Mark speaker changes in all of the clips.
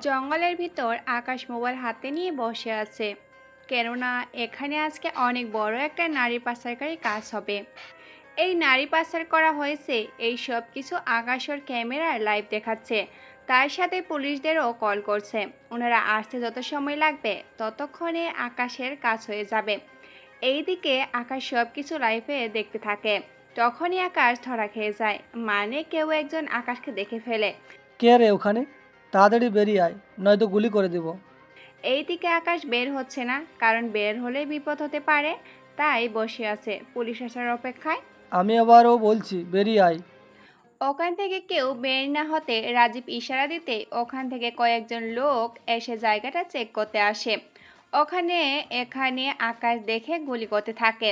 Speaker 1: জঙ্গলের ভিতর আকাশ মোবাইল হাতে নিয়ে বসে আছে, কেননা এখানে আজকে অনেক বড় একটা নারী পাচারকারী কাজ হবে। এই নারী পাচার করা হয়েছে, এই সব কিছু আকাশের ক্যামেরার লাইভ দেখাচ্ছে। তার সাথে পুলিশদেরও কল করছে। ওনারা আসতে যত সময় লাগবে ততক্ষণে আকাশের কাজ হয়ে যাবে। এইদিকে আকাশ সব কিছু লাইভে দেখতে থাকে। তখনই আকাশ ধরা খেয়ে যায়, মানে কেউ একজন আকাশকে দেখে ফেলে।
Speaker 2: কে রে ওখানে? তাড়াতাড়ি বেরিয়ে আয়, নয়তো গুলি করে দেব।
Speaker 1: এইদিকে আকাশ বের হচ্ছে না, কারণ বের হলে বিপদ হতে পারে। তাই বসে আছে পুলিশ আসার অপেক্ষায়।
Speaker 2: আমি আবারও বলছি, বেরিয়ে আয়।
Speaker 1: ওখান থেকে কেউ বের না হতে রাজীব ইশারা দিতে ওখান থেকে কয়েকজন লোক এসে জায়গাটা চেক করতে আসে। ওখানে এখানে আকাশ দেখে গুলি করতে থাকে।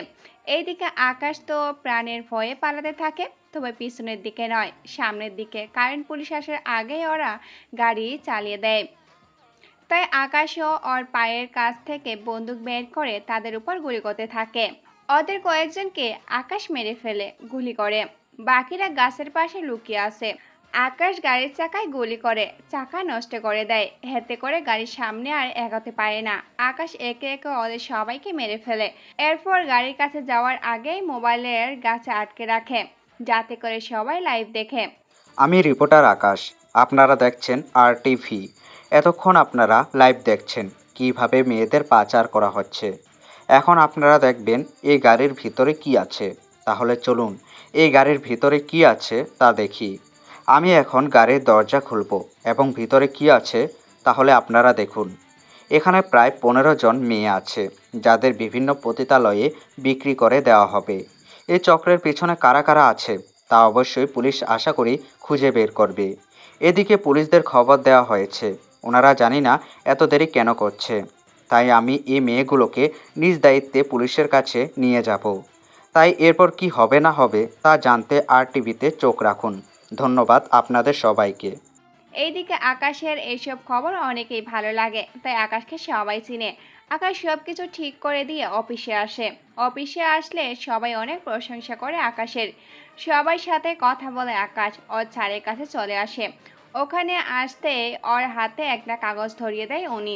Speaker 1: এইদিকে আকাশ তো প্রাণের ভয়ে পালাতে থাকে, তবে পিছনের দিকে নয়, সামনের দিকে, কারণ পুলিশ আসার আগেই ওরা গাড়ি চালিয়ে দেয়। তাই আকাশও ওর পায়ের কাছ থেকে বন্দুক বের করে তাদের উপর গুলি করতে থাকে। ওদের কয়েকজনকে আকাশ মেরে ফেলে গুলি করে, বাকিরা গাছের পাশে লুকিয়ে আছে। আকাশ গাড়ির চাকায় গুলি করে, চাকা নষ্ট করে দেয়, এতে করে গাড়ির সামনে আর এগোতে পারে না। আকাশ একে একে ওদের সবাইকে মেরে ফেলে। এরপর গাড়ির কাছে যাওয়ার আগেই মোবাইলের গাছে আটকে রাখে, যাতে করে সবাই লাইভ দেখে।
Speaker 3: আমি রিপোর্টার আকাশ। আপনারা দেখছেন RTV। এতক্ষণ আপনারা লাইভ দেখছেন কিভাবে মেয়েদের পাচার করা হচ্ছে। এখন আপনারা দেখবেন এই গাড়ির ভিতরে কি আছে। তাহলে চলুন এই গাড়ির ভিতরে কি আছে তা দেখি। আমি এখন গাড়ির দরজা খুলব এবং ভিতরে কি আছে তাহলে আপনারা দেখুন। এখানে প্রায় 15 জন মেয়ে আছে, যাদের বিভিন্ন পতিতালয়ে বিক্রি করে দেওয়া হবে। এই চক্রের পিছনে কারা কারা আছে তা অবশ্যই পুলিশ আশা করি খুঁজে বের করবে। এদিকে পুলিশদের খবর দেওয়া হয়েছে, ওনারা জানি না এত দেরি কেন করছে। তাই আমি এই মেয়েগুলোকে নিজ দায়িত্বে পুলিশের কাছে নিয়ে যাব। তাই এরপর কি হবে না হবে তা জানতে RTVতে চোখ রাখুন। ধন্যবাদ আপনাদের সবাইকে।
Speaker 1: এইদিকে আকাশের এইসব খবর অনেকেই ভালো লাগে, তাই আকাশকে সবাই চিনে। আকাশ সবকিছু ঠিক করে দিয়ে অফিসে আসে। অফিসে আসলে সবাই অনেক প্রশংসা করে আকাশের। সবার সাথে কথা বলে আকাশ ওর স্যারের কাছে চলে আসে। ওখানে আসতে ওর হাতে একটা কাগজ ধরিয়ে দেয় উনি।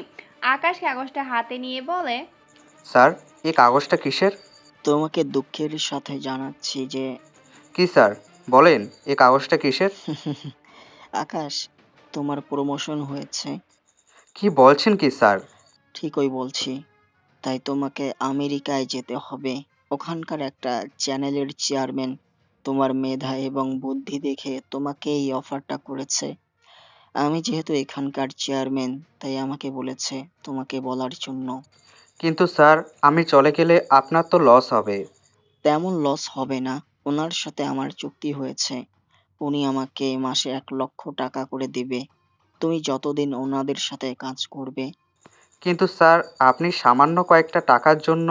Speaker 1: আকাশ কাগজটা হাতে নিয়ে বলে,
Speaker 3: স্যার, এই কাগজটা কিসের?
Speaker 4: তোমাকে দুঃখের সাথে জানাচ্ছি যে
Speaker 3: কি স্যার, বলেন এই কাগজটা কিসের?
Speaker 4: আকাশ, তোমার প্রমোশন হয়েছে।
Speaker 3: কি বলছেন কি স্যার?
Speaker 4: ঠিকই বলছি। তাই তোমাকে আমেরিকায় যেতে হবে। ওখানকার একটা চ্যানেলের চেয়ারম্যান তোমার মেধা এবং বুদ্ধি দেখে তোমাকে এই অফারটা করেছে। আমি যেহেতু এখানকার চেয়ারম্যান, তাই আমাকে বলেছে তোমাকে বলার জন্য।
Speaker 3: কিন্তু স্যার, আমি চলে গেলে আপনার তো লস হবে।
Speaker 4: তেমন লস হবে না। ওনার সাথে আমার চুক্তি হয়েছে। উনি আমাকে মাসে 1 লক্ষ টাকা করে দিবে তুমি যতদিন ওনাদের সাথে কাজ করবে।
Speaker 3: কিন্তু স্যার, আপনি সামান্য কয়েকটা টাকার জন্য।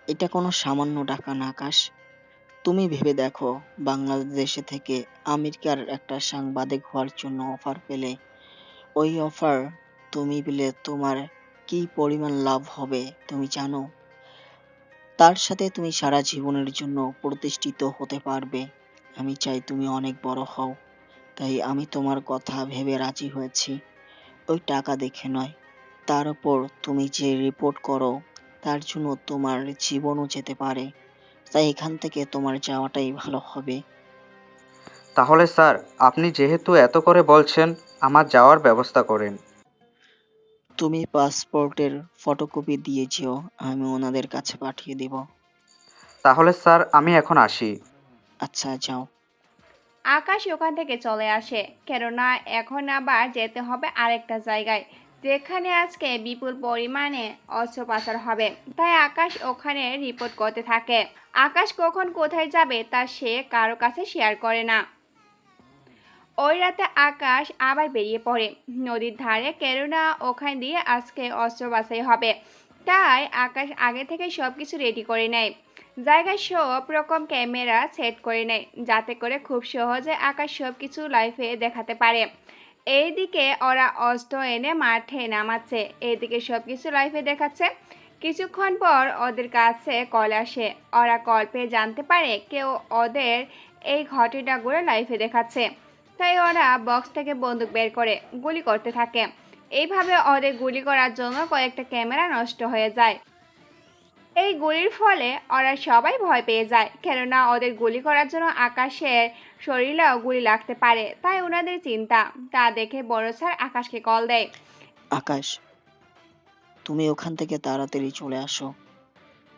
Speaker 4: এটা কোনো সামান্য টাকা না আকাশ। তুমি ভেবে দেখো, বাংলাদেশে থেকে আমেরিকার একটা সাংবাদিক হওয়ার জন্য অফার পেলে, ওই অফার তুমি পেলে তোমার কি পরিমাণ লাভ হবে তুমি জানো? তার সাথে তুমি সারা জীবনের জন্য প্রতিষ্ঠিত হতে পারবে। আমি চাই তুমি অনেক বড় হও। তাই আমি তোমার কথা ভেবে রাজি হয়েছি। ওই টাকা দেখে নয়, তার উপর তুমি যে রিপোর্ট করো তার জন্য তোমার জীবনও যেতে পারে। তাই এখান থেকে তোমার যাওয়াটাই ভালো হবে।
Speaker 3: তাহলে স্যার, আপনি যেহেতু এত করে বলছেন, আমার যাওয়ার ব্যবস্থা করেন।
Speaker 4: তুমি পাসপোর্টের ফটোকপি দিয়ে যেও, আমি ওনাদের কাছে পাঠিয়ে দিব।
Speaker 3: তাহলে স্যার, আমি এখন আসি।
Speaker 4: আচ্ছা, যাও।
Speaker 1: আকাশ ওখান থেকে চলে আসে, কেননা এখন আবার যেতে হবে আরেকটা জায়গায়, যেখানে আজকে বিপুল পরিমাণে অস্ত্র পাচার হবে। তাই আকাশ ওখানে রিপোর্ট করতে থাকে। আকাশ কখন কোথায় যাবে তা সে কারো কাছে শেয়ার করে না। ওই রাতে আকাশ আবার বেরিয়ে পড়ে নদীর ধারে, কেননা ওখান দিয়ে আজকে অস্ত্র বাছাই হবে। তাই আকাশ আগে থেকে সবকিছু রেডি করে নেয়। জায়গায় সব রকম ক্যামেরা সেট করে নেয়, যাতে করে খুব সহজে আকাশ সবকিছু লাইভে দেখাতে পারে। এইদিকে ওরা অস্ত্র এনে মাঠে নামাচ্ছে, এইদিকে সবকিছু লাইভে দেখাচ্ছে। কিছুক্ষণ পর ওদের কাছে কল আসে। ওরা কল পেয়ে জানতে পারে কেউ ওদের এই ঘটনাগুলো লাইভে দেখাচ্ছে। তাই ওরা বক্স থেকে বন্দুক বের করে গুলি করতে থাকে। এইভাবে ওদের গুলি করার জন্য কয়েকটা ক্যামেরা নষ্ট হয়ে যায়। এই গুলির ফলে ওরা সবাই ভয় পেয়ে যায়, কেননা ওদের গুলি করার জন্য আকাশের শরীরেও গুলি লাগতে পারে। তাই ওনাদের চিন্তা। তা দেখে বড় স্যার আকাশকে কল দেয়।
Speaker 4: আকাশ, তুমি ওখান থেকে তাড়াতাড়ি চলে আসো,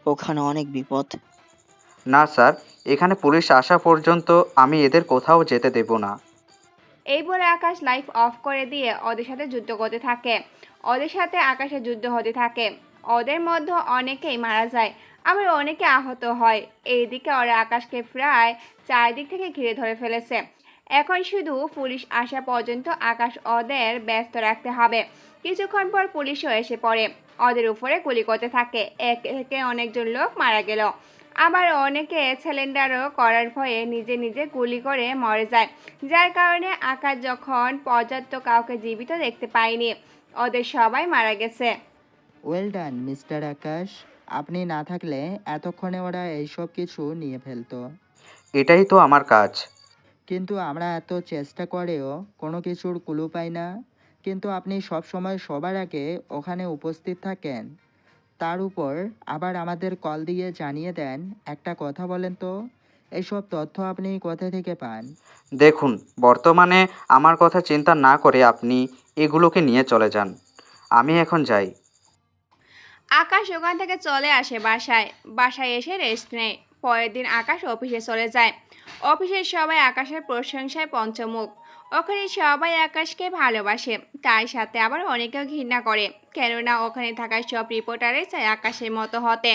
Speaker 4: ওখানে অনেক বিপদ।
Speaker 3: না স্যার, এখানে পুলিশ আসা পর্যন্ত আমি এদের কোথাও যেতে দেব না।
Speaker 1: এই বলে আকাশ লাইট অফ করে দিয়ে ওদের সাথে যুদ্ধ করতে থাকে। ওদের সাথে আকাশের যুদ্ধ হতে থাকে। ওদের মধ্যে অনেকেই মারা যায়, আবার অনেকে আহত হয়। এইদিকে ওরা আকাশকে প্রায় চারিদিক থেকে ঘিরে ধরে ফেলেছে। এখন শুধু পুলিশ আসা পর্যন্ত আকাশ ওদের ব্যস্ত রাখতে হবে। কিছুক্ষণ পর পুলিশও এসে পড়ে। ওদের উপরে গুলি করতে থাকে। একে একে অনেকজন লোক মারা গেল। আবার অনেকে সিলিন্ডারও করার ভয়ে নিজে নিজে গুলি করে মরে যায়, যার কারণে আকাশ যখন পর্যাপ্ত কাউকে জীবিত দেখতে পায়নি। ওদের সবাই মারা গেছে।
Speaker 5: ওয়েল ডান মিস্টার আকাশ, আপনি না থাকলে এতক্ষণে ওরা এইসব কিছু নিয়ে ফেলতো।
Speaker 3: এটাই তো আমার কাজ।
Speaker 5: কিন্তু আমরা এত চেষ্টা করেও কোনো কিছুর ক্লু পাই না। কিন্তু আপনি সব সময় সবার আগে ওখানে উপস্থিত থাকেন, তার উপর আবার আমাদের কল দিয়ে জানিয়ে দেন। একটা কথা বলেন তো, এইসব তথ্য আপনি কোথা থেকে পান?
Speaker 3: দেখুন, বর্তমানে আমার কথা চিন্তা না করে আপনি এগুলোকে নিয়ে চলে যান। আমি এখন যাই।
Speaker 1: আকাশ ওখান থেকে চলে আসে বাসায়। বাসায় এসে রেস্ট নেয়। পরের দিন আকাশ অফিসে চলে যায়। অফিসের সবাই আকাশের প্রশংসায় পঞ্চমুখ। ওখানে সবাই আকাশকে ভালোবাসে, তার সাথে আবার অনেকেও ঘৃণা করে, কেননা ওখানে থাকা সব রিপোর্টারই চায় আকাশের মতো হতে।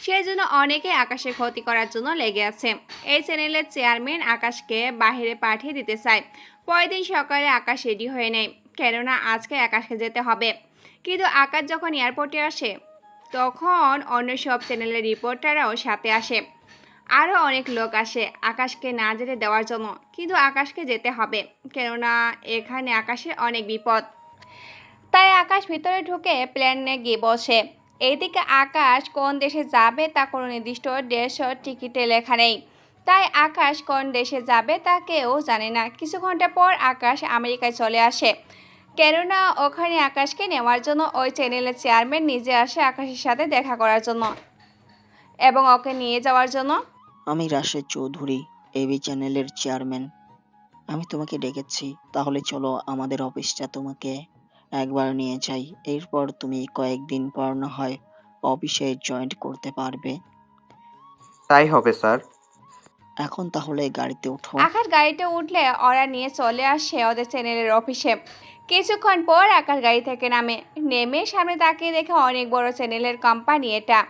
Speaker 1: সেজন্য অনেকে আকাশের ক্ষতি করার জন্য লেগে আছে। এই চ্যানেলের চেয়ারম্যান আকাশকে বাইরে পাঠিয়ে দিতে চায়। পরের দিন সকালে আকাশ রেডি হয়ে নেয়, কেননা আজকে আকাশকে যেতে হবে। কিন্তু আকাশ যখন এয়ারপোর্টে আসে, তখন অন্য সব চ্যানেলের রিপোর্টাররাও সাথে আসে। আরও অনেক লোক আসে আকাশকে না যেতে দেওয়ার জন্য, কিন্তু আকাশকে যেতে হবে, কেননা এখানে আকাশের অনেক বিপদ। তাই আকাশ ভিতরে ঢুকে প্লেনে গিয়ে বসে। এইদিকে আকাশ কোন দেশে যাবে তা কোনো নির্দিষ্ট দেশ ও টিকিটে লেখা নেই। তাই আকাশ কোন দেশে যাবে তা কেউ জানে না। কিছু ঘন্টা পর আকাশ আমেরিকায় চলে আসে, কেননা ওখানে আকাশকে নেওয়ার জন্য ওই চ্যানেলের চেয়ারম্যান নিজে আসে আকাশের সাথে দেখা করার জন্য এবং ওকে নিয়ে যাওয়ার জন্য।
Speaker 4: আমি রাশেদ চৌধুরী, এবি চ্যানেলের চেয়ারম্যান। আমি তোমাকে ডেকেছি, তাহলে চলো আমাদের অফিসটা তোমাকে একবার নিয়ে যাই। এরপর তুমি কয়েকদিন পর না হয় অফিসে জয়েন্ট করতে পারবে।
Speaker 3: তাই হবে স্যার।
Speaker 4: এখন তাহলে গাড়িতে ওঠো।
Speaker 1: আকাশ গাড়িতে উঠলে ওরা নিয়ে চলে আসে ওদের চ্যানেলের অফিসে। কিছুক্ষণ পর আকাশ গাড়ি থেকে নেমে সামনে তাকিয়ে দেখে অনেক বড় চ্যানেলের কোম্পানি এটা।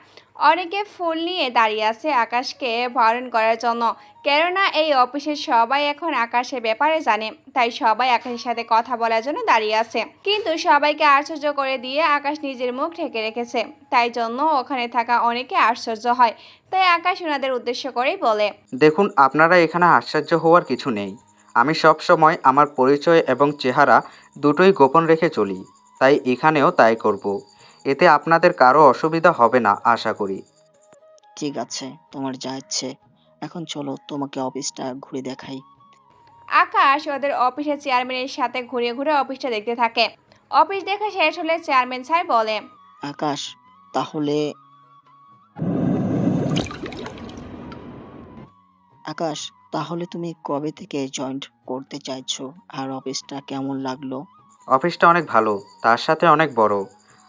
Speaker 1: অনেকে ফুল নিয়ে দাঁড়িয়ে আছে আকাশকে বরণ করার জন্য, কেননা এই অফিসের সবাই এখন আকাশের ব্যাপারে জানে। তাই সবাই আকাশের সাথে কথা বলার জন্য দাঁড়িয়ে আছে। কিন্তু সবাইকে আশ্চর্য করে দিয়ে আকাশ নিজের মুখ ঢেকে রেখেছে, তাই জন্য ওখানে থাকা অনেকে আশ্চর্য হয়। তাই আকাশ ওনাদের উদ্দেশ্য করেই বলে,
Speaker 3: দেখুন, আপনারা এখানে আশ্চর্য হওয়ার কিছু নেই। আমি সব সময় আমার পরিচয় এবং চেহারা দুটোই গোপন রেখে চলি, তাই এখানেও তাই করব। এতে আপনাদের কারো অসুবিধা হবে না আশা করি।
Speaker 4: ঠিক আছে, তোমার যা ইচ্ছে। এখন চলো তোমাকে অফিসটা ঘুরে দেখাই।
Speaker 1: আকাশ ওদের অফিসের চেয়ারম্যানের সাথে ঘুরে ঘুরে অফিসটা দেখতে থাকে। অফিস দেখা শেষ হলে চেয়ারম্যান স্যার বলে,
Speaker 4: আকাশ, তাহলে আকাশ তাহলে তুমি কবে থেকে জয়েন্ট করতে চাইছো, আর অফিসটা কেমন লাগলো?
Speaker 3: অফিসটা অনেক ভালো, তার সাথে অনেক বড়।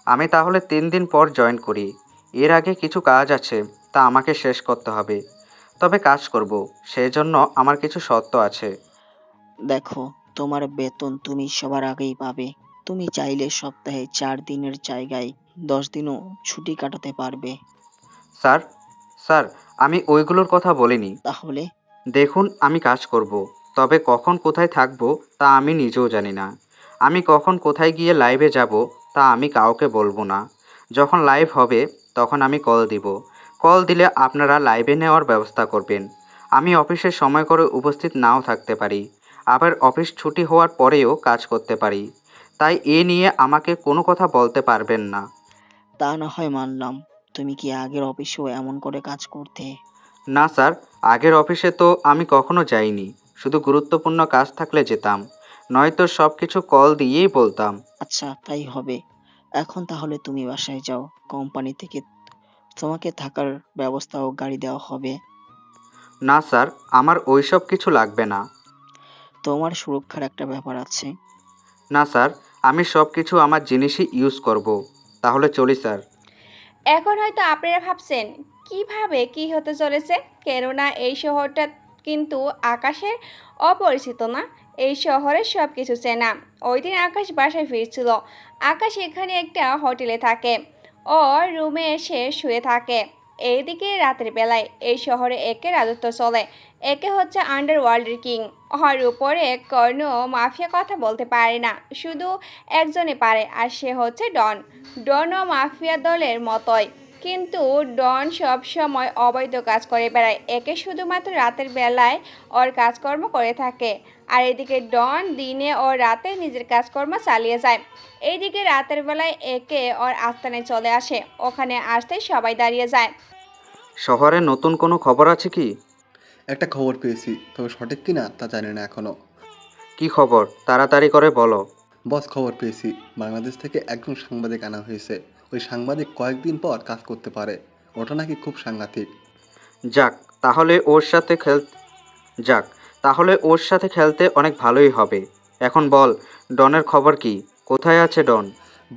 Speaker 3: আমি তাহলে 3 দিন পর জয়েন করি। এর আগে কিছু কাজ আছে, তা আমাকে শেষ করতে হবে। তবে কাজ করব, সেই জন্য আমার কিছু শর্ত আছে।
Speaker 4: দেখো, তোমার বেতন তুমি সবার আগেই পাবে। তুমি চাইলে সপ্তাহে 4 দিনের জায়গায় 10 দিনও ছুটি কাটাতে পারবে।
Speaker 3: স্যার, স্যার, আমি ওইগুলোর কথা বলিনি।
Speaker 4: তাহলে
Speaker 3: দেখুন, আমি কাজ করব, তবে কখন কোথায় থাকবো তা আমি নিজেও জানি না। আমি কখন কোথায় গিয়ে লাইভে যাব তা আমি কাউকে বলবো না। যখন লাইভ হবে তখন আমি কল দিব। কল দিলে আপনারা লাইভে নেওয়ার ব্যবস্থা করবেন। আমি অফিসের সময় করে উপস্থিত নাও থাকতে পারি, আবার অফিস ছুটি হওয়ার পরেও কাজ করতে পারি। তাই এ নিয়ে আমাকে কোনো কথা বলতে পারবেন না।
Speaker 4: তা না হয় মানলাম, তুমি কি আগের অফিসেও এমন করে কাজ করতে?
Speaker 3: না স্যার, আগের অফিসে তো আমি কখনো যাইনি, শুধু গুরুত্বপূর্ণ কাজ থাকলে যেতাম, নয়তো সব কিছু কল দিয়েই বলতাম।
Speaker 4: আচ্ছা, তাই হবে। এখন তাহলে তুমি বাসায় যাও। কোম্পানি থেকে তোমাকে থাকার ব্যবস্থা ও গাড়ি দেওয়া হবে।
Speaker 3: না স্যার, আমার ওইসব কিছু লাগবে না।
Speaker 4: তোমার সুরক্ষার একটা ব্যাপার আছে।
Speaker 3: না স্যার, আমি সব কিছু আমার জিনিসই ইউজ করব। তাহলে চলি স্যার।
Speaker 1: এখন হয়তো আপনারা ভাবছেন কিভাবে কি হতে চলেছে, কেননা এই শহরটা কিন্তু আকাশের অপরিচিত না। এই শহরে সব কিছু চেনা। ওই দিন আকাশ বাসায় ফিরছিল। আকাশ এখানে একটা হোটেলে থাকে, ও রুমে এসে শুয়ে থাকে। এইদিকে রাতের বেলায় এই শহরে একে রাজত্ব চলে। একে হচ্ছে আন্ডারওয়ার্ল্ডের কিং। ওর উপরে কোনো মাফিয়া কথা বলতে পারে না, শুধু একজনে পারে, আর সে হচ্ছে ডন। ডনও মাফিয়া দলের মতোই, কিন্তু ডন সব সময় অবৈধ কাজ করে বেড়ায়। একে শুধুমাত্র রাতের বেলায় ওর কাজকর্ম করে থাকে, আর এদিকে ডন দিনে ও রাতে নিজের কাজকর্ম চালিয়ে যায়। এইদিকে রাতের বেলায় একে ওর আস্তানায় চলে আসে। ওখানে আসতেই সবাই দাঁড়িয়ে যায়।
Speaker 3: শহরে নতুন কোনো খবর আছে কি?
Speaker 6: একটা খবর পেয়েছি, তবে সঠিক কিনা তা জানি না এখনো।
Speaker 3: কি খবর, তাড়াতাড়ি করে বলো।
Speaker 6: বস, খবর পেয়েছি, বাংলাদেশ থেকে একজন সাংবাদিক আনা হয়েছে। ওই সাংবাদিক কয়েকদিন পর কাজ করতে পারে। ওটা নাকি খুব সাংঘাতিক।
Speaker 3: যাক, তাহলে ওর সাথে খেল যাক, তাহলে ওর সাথে খেলতে অনেক ভালোই হবে। এখন বল, ডনের খবর কি? কোথায় আছে ডন?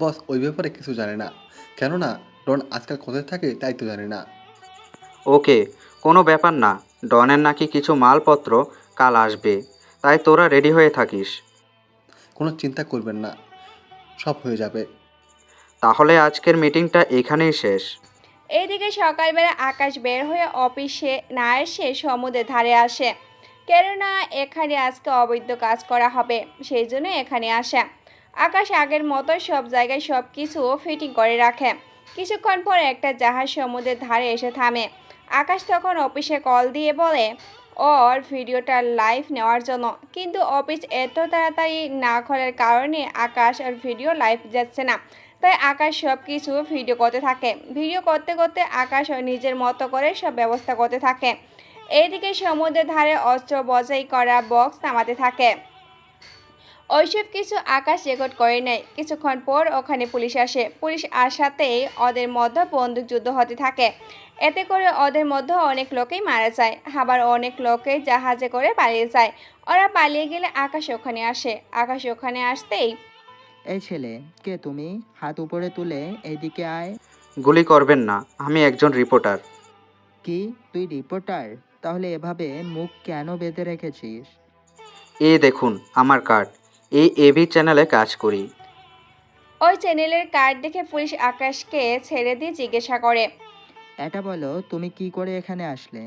Speaker 6: বস, ওই ব্যাপারে কিছু জানে না। কেননা ডন আজকাল কোথায় থাকে তাই তো জানি না।
Speaker 3: ওকে, কোনো ব্যাপার না। ডনের নাকি কিছু মালপত্র কাল আসবে, তাই তোরা রেডি হয়ে থাকিস।
Speaker 6: কোনো চিন্তা করবেন না, সব হয়ে যাবে।
Speaker 3: তাহলে আজকের মিটিংটা এখানেই শেষ।
Speaker 1: এইদিকে সকালবেলা আকাশ বের হয়ে অফিসে না এসে সমুদ্রের ধারে আসে, কেননা এখানে আজকে অবৈধ কাজ করা হবে, সেই জন্য এখানে আসে। আকাশ আগের মতো সব জায়গায় সব কিছু ফিটিং করে রাখে। কিছুক্ষণ পর একটা জাহাজ সমুদ্রের ধারে এসে থামে। আকাশ তখন অফিসে কল দিয়ে বলে ওর ভিডিওটা লাইভ নেওয়ার জন্য, কিন্তু অফিস এত তাড়াতাড়ি না খোলার কারণে আকাশ আর ভিডিও লাইভ যাচ্ছে না। তাই আকাশ সব কিছু ভিডিও করতে থাকে। ভিডিও করতে করতে আকাশ ওর নিজের মতো করে সব ব্যবস্থা করতে থাকে। এইদিকে সমুদ্রের ধারে অস্ত্র বজাই করা বক্স নামাতে থাকে। ওইসব কিছু আকাশ রেকর্ড করে নেয়। কিছুক্ষণ পর ওখানে পুলিশ আসে। পুলিশ আসাতেই ওদের মধ্যে বন্দুকযুদ্ধ হতে থাকে। এতে করে ওদের মধ্যে অনেক লোকেই মারা যায়, আবার অনেক লোকেই জাহাজে করে পালিয়ে যায়। ওরা পালিয়ে গেলে আকাশ ওখানে আসে। আকাশ ওখানে আসতেই
Speaker 5: এই ছেলে, কে তুমি? হাত উপরে তুলে এইদিকে আয়।
Speaker 3: গুলি করবেন না, আমি একজন রিপোর্টার।
Speaker 5: কি, তুই রিপোর্টার? তাহলে এভাবে মুখ কেন বেঁধে রেখেছিস?
Speaker 3: এই দেখুন আমার কার্ড, এই এবি চ্যানেলে কাজ করি।
Speaker 1: ওই চ্যানেলের কার্ড দেখে পুলিশ আকাশকে ছেড়ে দিয়ে জিজ্ঞাসা করে,
Speaker 5: এটা বলো, তুমি কি করে এখানে আসলে?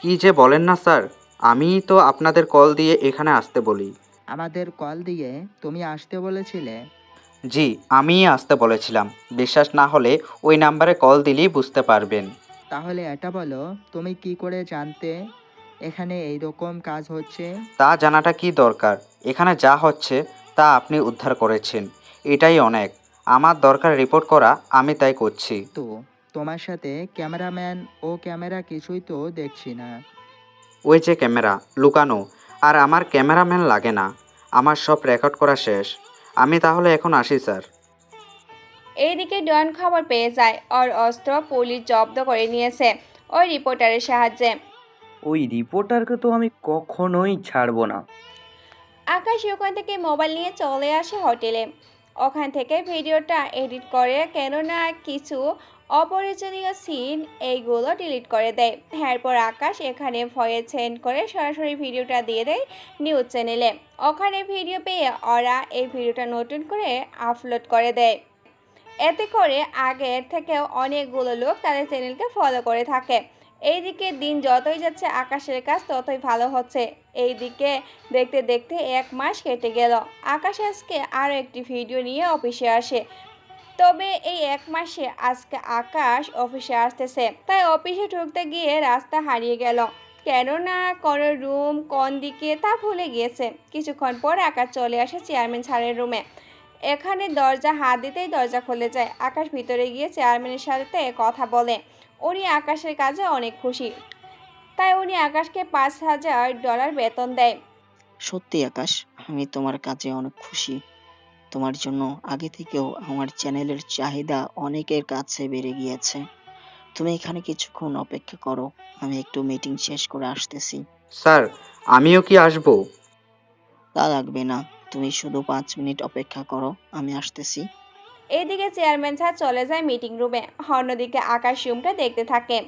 Speaker 3: কি যে বলেন না স্যার, আমিই তো আপনাদের কল দিয়ে এখানে আসতে বলি।
Speaker 5: আমাদের কল দিয়ে তুমি আসতে বলেছিলে?
Speaker 3: জি, আমিই আসতে বলেছিলাম। বিশ্বাস না হলে ওই নাম্বারে কল দিলেই বুঝতে পারবেন।
Speaker 5: তাহলে এটা বলো, তুমি কি করে জানতে এখানে এইরকম কাজ হচ্ছে?
Speaker 3: তা জানাটা কি দরকার? এখানে যা হচ্ছে তা আপনি উদ্ধার করেছেন, এটাই অনেক। আমার দরকার রিপোর্ট করা, আমি তাই করছি।
Speaker 5: তো তোমার সাথে ক্যামেরাম্যান ও ক্যামেরা কিছুই তো দেখছি না।
Speaker 3: ওই যে ক্যামেরা লুকানো, আর আমার ক্যামেরাম্যান লাগে না। আমার সব রেকর্ড করা শেষ। আমি তাহলে এখন আসি স্যার।
Speaker 1: এইদিকে ডন খবর পেয়ে যায় ওর অস্ত্র পুলিশ জব্দ করে নিয়েছে ওই রিপোর্টারের সাহায্যে।
Speaker 7: ওই রিপোর্টারকে তো আমি কখনোই ছাড়বো না।
Speaker 1: আকাশ ওখান থেকে মোবাইল নিয়ে চলে আসে হোটেলে। ওখান থেকে ভিডিওটা এডিট করে, কেননা কিছু অপরিচনীয় সিন এইগুলো ডিলিট করে দেয়। এরপর আকাশ এখানে ভয়েস সেন্ড করে সরাসরি ভিডিওটা দিয়ে দেয় নিউজ চ্যানেলে। ওখানে ভিডিও পেয়ে ওরা এই ভিডিওটা নতুন করে আপলোড করে দেয়। এতে করে আগের থেকেও অনেকগুলো লোক তাদের চ্যানেলকে ফলো করে থাকে। এইদিকে দিন যতই যাচ্ছে আকাশের কাজ ততই ভালো হচ্ছে। এইদিকে দেখতে দেখতে 1 মাস কেটে গেল। আকাশ আজকে আরও একটি ভিডিও নিয়ে অফিসে আসে। তবে এই 1 মাসে আজকে আকাশ অফিসে আসতেছে, তাই অফিসে ঢুকতে গিয়ে রাস্তা হারিয়ে গেল, কেননা কোনো রুম কোন দিকে তা ভুলে গিয়েছে। কিছুক্ষণ পর আকাশ চলে আসে চেয়ারম্যান স্যারের রুমে। এখানে দরজা হাত দিতেই দরজা খুলে যায়। আকাশ ভিতরে গিয়ে চেয়ারম্যানের সাথে কথা বলে। উনি আকাশের কাজে অনেক খুশি। তাই উনি আকাশকে $5,000 বেতন দেয়।
Speaker 4: সত্যি আকাশ, আমি তোমার কাজে অনেক খুশি। তোমার জন্য আগে থেকেও আমার চ্যানেলের চাহিদা অনেকের কাছে বেড়ে গিয়েছে। তুমি এখানে কিছুক্ষণ অপেক্ষা করো, আমি একটু মিটিং শেষ করে আসতেছি।
Speaker 3: স্যার, আমিও কি আসবো?
Speaker 4: তা লাগবে না, তুমি শুধু 5 মিনিট অপেক্ষা করো, আমি আসতেছি।
Speaker 1: এইদিকে চেয়ারম্যান স্যার চলে যায় মিটিং রুমে, অন্যদিকে আকাশ রুমটা দেখতে থাকে।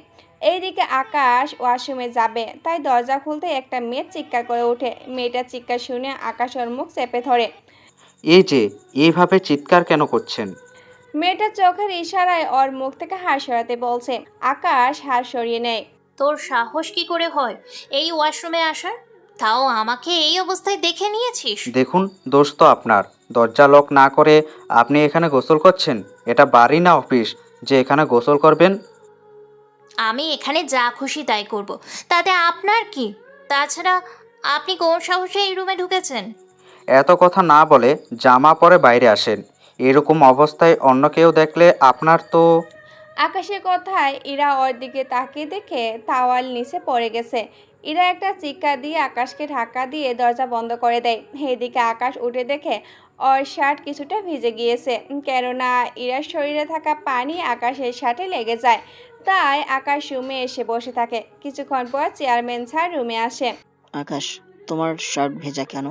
Speaker 1: এইদিকে আকাশ ওয়াশরুমে যাবে, তাই দরজা খুলতে একটা মেয়ে চিৎকার করে ওঠে। মেয়েটার চিৎকার শুনে আকাশ ওর মুখ চেপে ধরে।
Speaker 3: এই যে, এইভাবে চিৎকার কেন করছেন?
Speaker 1: মেয়েটার চোখের ইশারায় ওর মুখ থেকে হাত সরাতে বলছে। আকাশ হাত সরিয়ে নেয়।
Speaker 8: তোর সাহস কি করে হয় এই ওয়াশরুমে আসার? তাও আমাকে এই অবস্থায় দেখে নিয়েছিস?
Speaker 3: দেখুন, দোষ তো আপনার। দরজা লক না করে আপনি এখানে গোসল করছেন? এটা বাড়ি না অফিস যে এখানে গোসল করবেন?
Speaker 8: আমি এখানে যা খুশি তাই করব, তাতে আপনার কি? তাছাড়া আপনি কোন সাহসে এই রুমে ঢুকেছেন?
Speaker 3: এত কথা না বলে জামা পরে বাইরে আসেন। এরকম অবস্থায় অন্য কেউ দেখলে আপনার তো...
Speaker 1: আকাশের কথায় ইরা ওর দিকে তাকিয়ে দেখে তাওয়াল নিচে পড়ে গেছে। ইরা একটা চিৎকার দিয়ে আকাশকে ধাক্কা দিয়ে দরজা বন্ধ করে দেয়। এদিকে আকাশ উঠে দেখে ওর শার্ট কিছুটা ভিজে গিয়েছে, কেননা ইরার শরীরে থাকা পানি আকাশের শার্টে লেগে যায়। তাই আকাশ রুমে এসে বসে থাকে। কিছুক্ষণ পর চেয়ারম্যান স্যার রুমে আসে।
Speaker 4: আকাশ, তোমার শার্ট ভেজা কেন?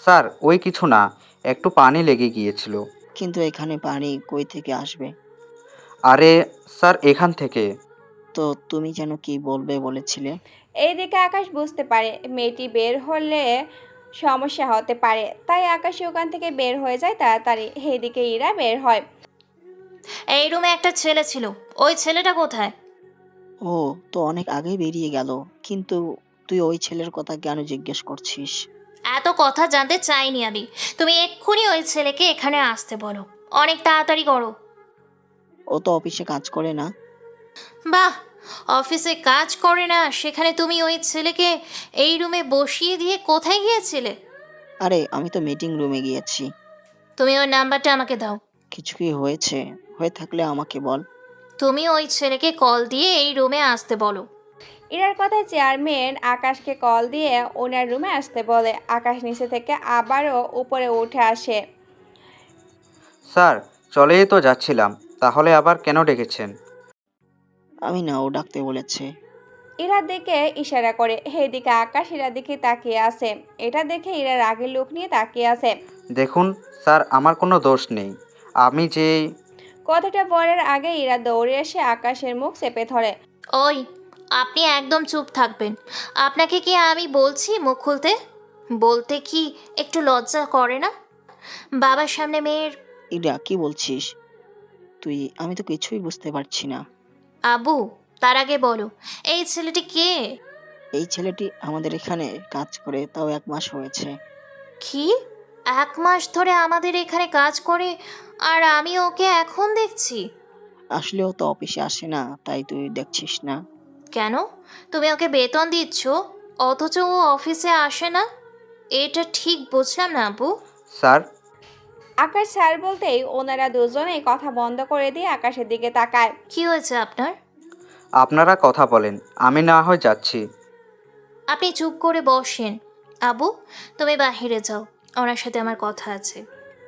Speaker 3: স্যার, ওই কিছু না, একটু পানি লেগে গিয়েছিল।
Speaker 4: কিন্তু এখানে পানি কই থেকে আসবে?
Speaker 3: আরে স্যার, এখান থেকে।
Speaker 4: তো তুমি যেন কি বলবে বলেছিলে?
Speaker 1: এইদিকে আকাশ বুঝতে পারে মেয়েটি বের হলে সমস্যা হতে পারে, তাই আকাশ ওখান থেকে বের হয়ে যায় তাড়াতাড়ি। এইদিকে ইরা বের হয়।
Speaker 8: এই রুমে একটা ছেলে ছিল, ওই ছেলেটা কোথায়?
Speaker 4: ও তো অনেক আগেই বেরিয়ে গেল, কিন্তু তুই ওই ছেলের কথা কেন জিজ্ঞেস করছিস?
Speaker 8: এত কথা জানতে চাইনি আমি। তুমি এক্ষুনি ওই ছেলেকে এখানে আসতে বলো, অনেক তাড়াতাড়ি করো।
Speaker 4: ও তো অফিসে কাজ করে না।
Speaker 8: বাহ, অফিসে কাজ করে না সেখানে তুমি ওই ছেলেকে এই রুমে বসিয়ে দিয়ে কোথায় গিয়েছিলে?
Speaker 4: আরে আমি তো মিটিং রুমে গিয়েছি।
Speaker 8: তুমি ওর নাম্বারটা আমাকে দাও।
Speaker 4: কিছু কি হয়েছে? হয়ে থাকলে আমাকে বল।
Speaker 8: তুমি ওই ছেলেকে কল দিয়ে এই রুমে আসতে বলো।
Speaker 1: ইরার কথায় চেয়ারম্যান আকাশকে কল দিয়ে ওনার রুমে আসতে বলে। আকাশ নিচে থেকে আবারও উপরে উঠে আসে।
Speaker 3: স্যার, চলেই তো যাচ্ছিলাম, তাহলে আবার কেন ডেকেছেন?
Speaker 4: আমি না, ও ডাকতে বলেছে।
Speaker 1: ইরার দিকে ইশারা করে। এদিকে আকাশ ইরার দিকে তাকিয়ে আছে। এটা দেখে ইরা রাগের লোক নিয়ে তাকিয়ে আছে।
Speaker 3: দেখুন স্যার, আমার কোনো দোষ নেই। আমি যে...
Speaker 1: কথাটা বলার আগে ইরা দৌড়ে এসে আকাশের মুখ চেপে ধরে।
Speaker 8: ওই, আপনি একদম চুপ থাকবেন। আপনাকে কি আমি বলছি মুখ খুলতে? বলতে কি একটু লজ্জা করে না? বাবার সামনে মেয়ের...
Speaker 4: ইরা, কি বলছিস তুই? আমি তো কিছুই বুঝতে পারছি না।
Speaker 8: আবু, তার আগে বলো, এই ছেলেটি কে?
Speaker 4: এই ছেলেটি আমাদের এখানে কাজ করে, তাও 1 মাস হয়েছে।
Speaker 8: কি? 1 মাস ধরে আমাদের এখানে কাজ করে আর আমি ওকে এখন দেখছি?
Speaker 4: আসলে ও তো অফিসে আসে না, তাই তুই দেখছিস না।
Speaker 8: কেন? তুমি ওকে বেতন দিচ্ছ অথচ ও অফিসে আসে না? এটা ঠিক বুঝলাম না আবু।
Speaker 3: স্যার,
Speaker 1: আকাশ স্যার বলতেই ওনারা দুজনেই কথা বন্ধ করে দিয়ে আকাশের দিকে তাকায়।
Speaker 8: কি হয়েছে আপনার?
Speaker 3: আপনারা কথা বলেন, আমি না হয় যাচ্ছি।
Speaker 8: আপনি চুপ করে বসেন। আবু, তুমি বাহিরে যাও, ওনার সাথে আমার কথা আছে।